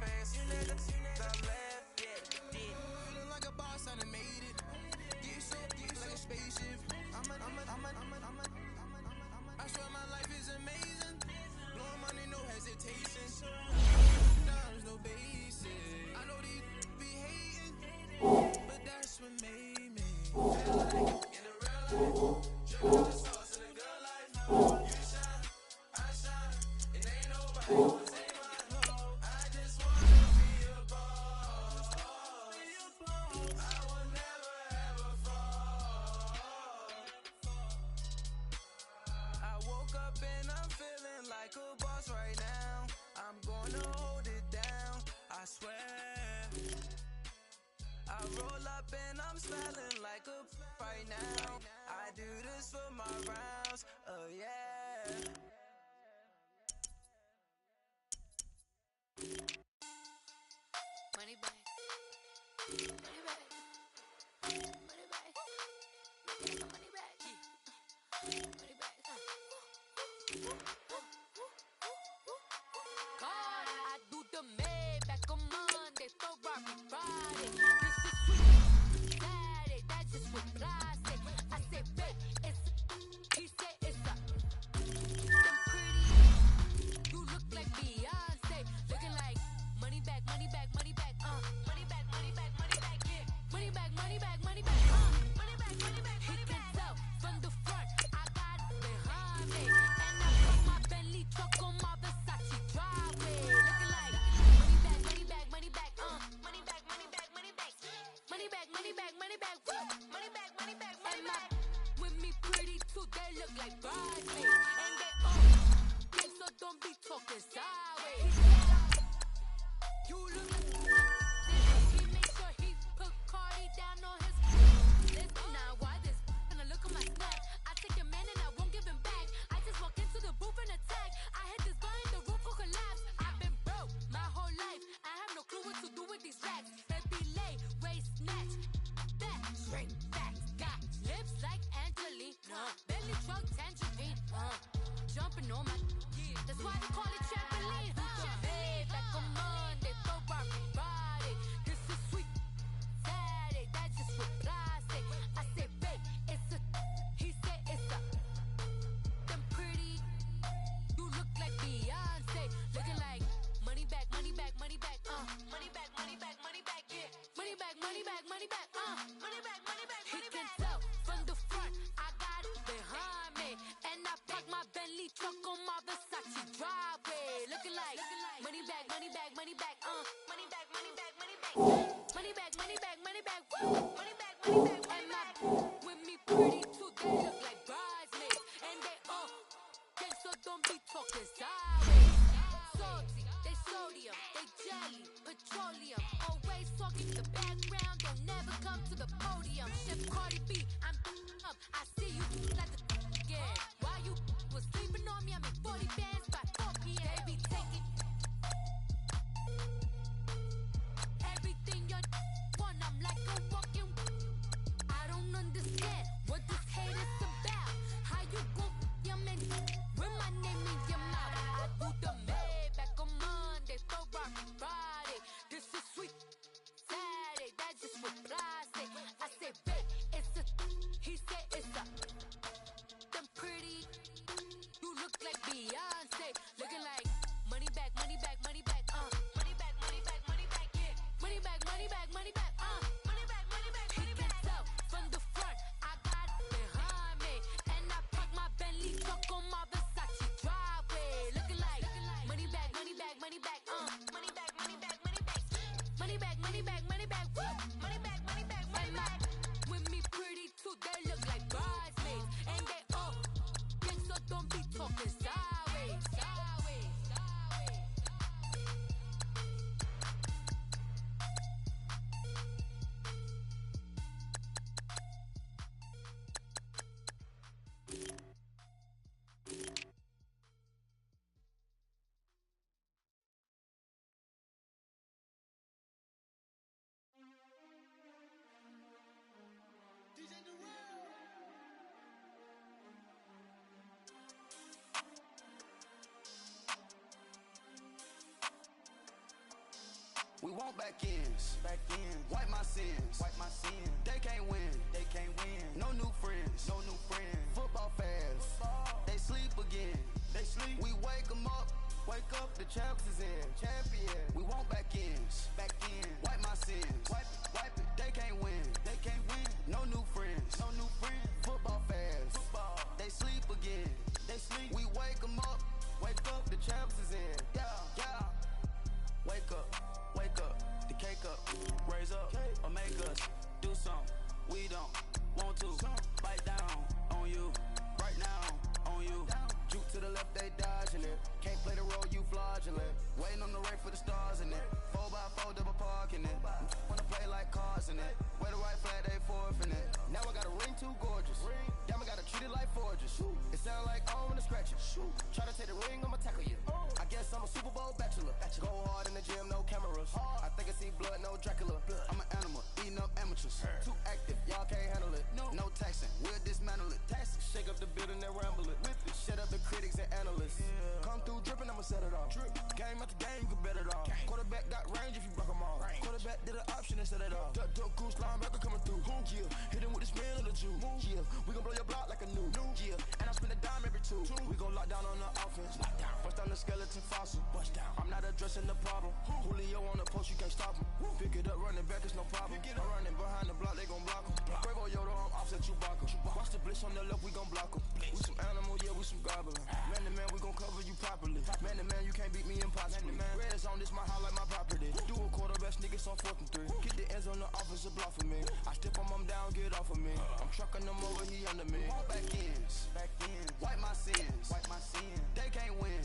Money back, money back, money back, money back, money back, and my with me pretty too. They look like bridesmaids, and they all gang, so don't be talking sideways. Salty, they sodium, they jelly, petroleum. Always talking the background, don't never come to the podium. Chef Cardi B, I'm up. I see you like the again. While you was sleeping on me, I'm in 40 bands by 4 p.m. They be taking everything you want. I'm like a walking. I don't understand what this hate is about. How you go your man with my name in your mouth? I do the Maybach on Monday, for rock Friday. This is sweet Saturday, that's just what I say. I say, babe, it's a. He said it's a. Them pretty. You look like Beyonce, looking like money back, money back, money back, money back, money back, money back, yeah, money back, money back, money back, money back, money back, money back. Tell from the front, I got it behind me, and I park my Bentley truck on my Versace driveway, looking like money back, money back, money back, money back, money back, money back, money back, money back, money back, money back, money back, money back. With me pretty too, they look like bridesmaids, and they all gang, so don't be talking sideways, sideways, sideways. We want back ends, wipe my sins, They can't win, No new friends, Football fans, they sleep again, We wake 'em up, the champs is in, We want back ends, wipe my sins, wipe it, They can't win, No new friends, Football fans, they sleep again, We wake 'em up, the champs is in, yeah. Wake up, the cake up, raise up, or make us do something we don't want to. Bite down on you, right now on you. Juke to the left, they dodging it. Can't play the role, you fraudulent. Waiting on the rain for the stars in it. 4x4 double parking it. Wanna play like cars in it. Wear the white flag, they forfeit it. Now I got a ring too gorgeous. Damn, I gotta treat it like forges. It sound like I wanna scratch it. Try to take the ring, I'ma tackle you. I guess I'm a Super Bowl bachelor. Go hard in the gym, no cameras. I think I see blood, no Dracula. I'm an animal, eating up amateurs. Too active, y'all can't handle it. No taxing, we'll dismantle it. Shake up the building and ramble it. Shut up the critics and analysts. Come through dripping, I'ma set it off. Game after game, you can bet it off. Quarterback got range if you block 'em off. Quarterback did an option and set it off. Duck goose linebacker coming through. Yeah, hit him with the spin of the Jew. Yeah, we gon' blow your block like a new. Yeah, and I spend a dime every two. We gon' lock down on the offense. Bust down the skeleton fossil. I'm not addressing the problem. Julio on the post, you can't stop him. Pick it up, running back, it's no problem. I'm running behind the block, they gon' block him. Quavo Yoda, I'm offset Chewbacca. Watch the blitz on the left, we gon' block him. We some animal, yeah, we some goblin. Man to man, we gon' cover you properly. Man to man, you can't beat me impossibly. Red is on this, my house like my property. Do a quarterback sneakers on 4th and 3. Get the ends on the offensive block for me. I step on him down, get off of me. I'm trucking them over, he under me. Back ends, wipe my sins, They can't win.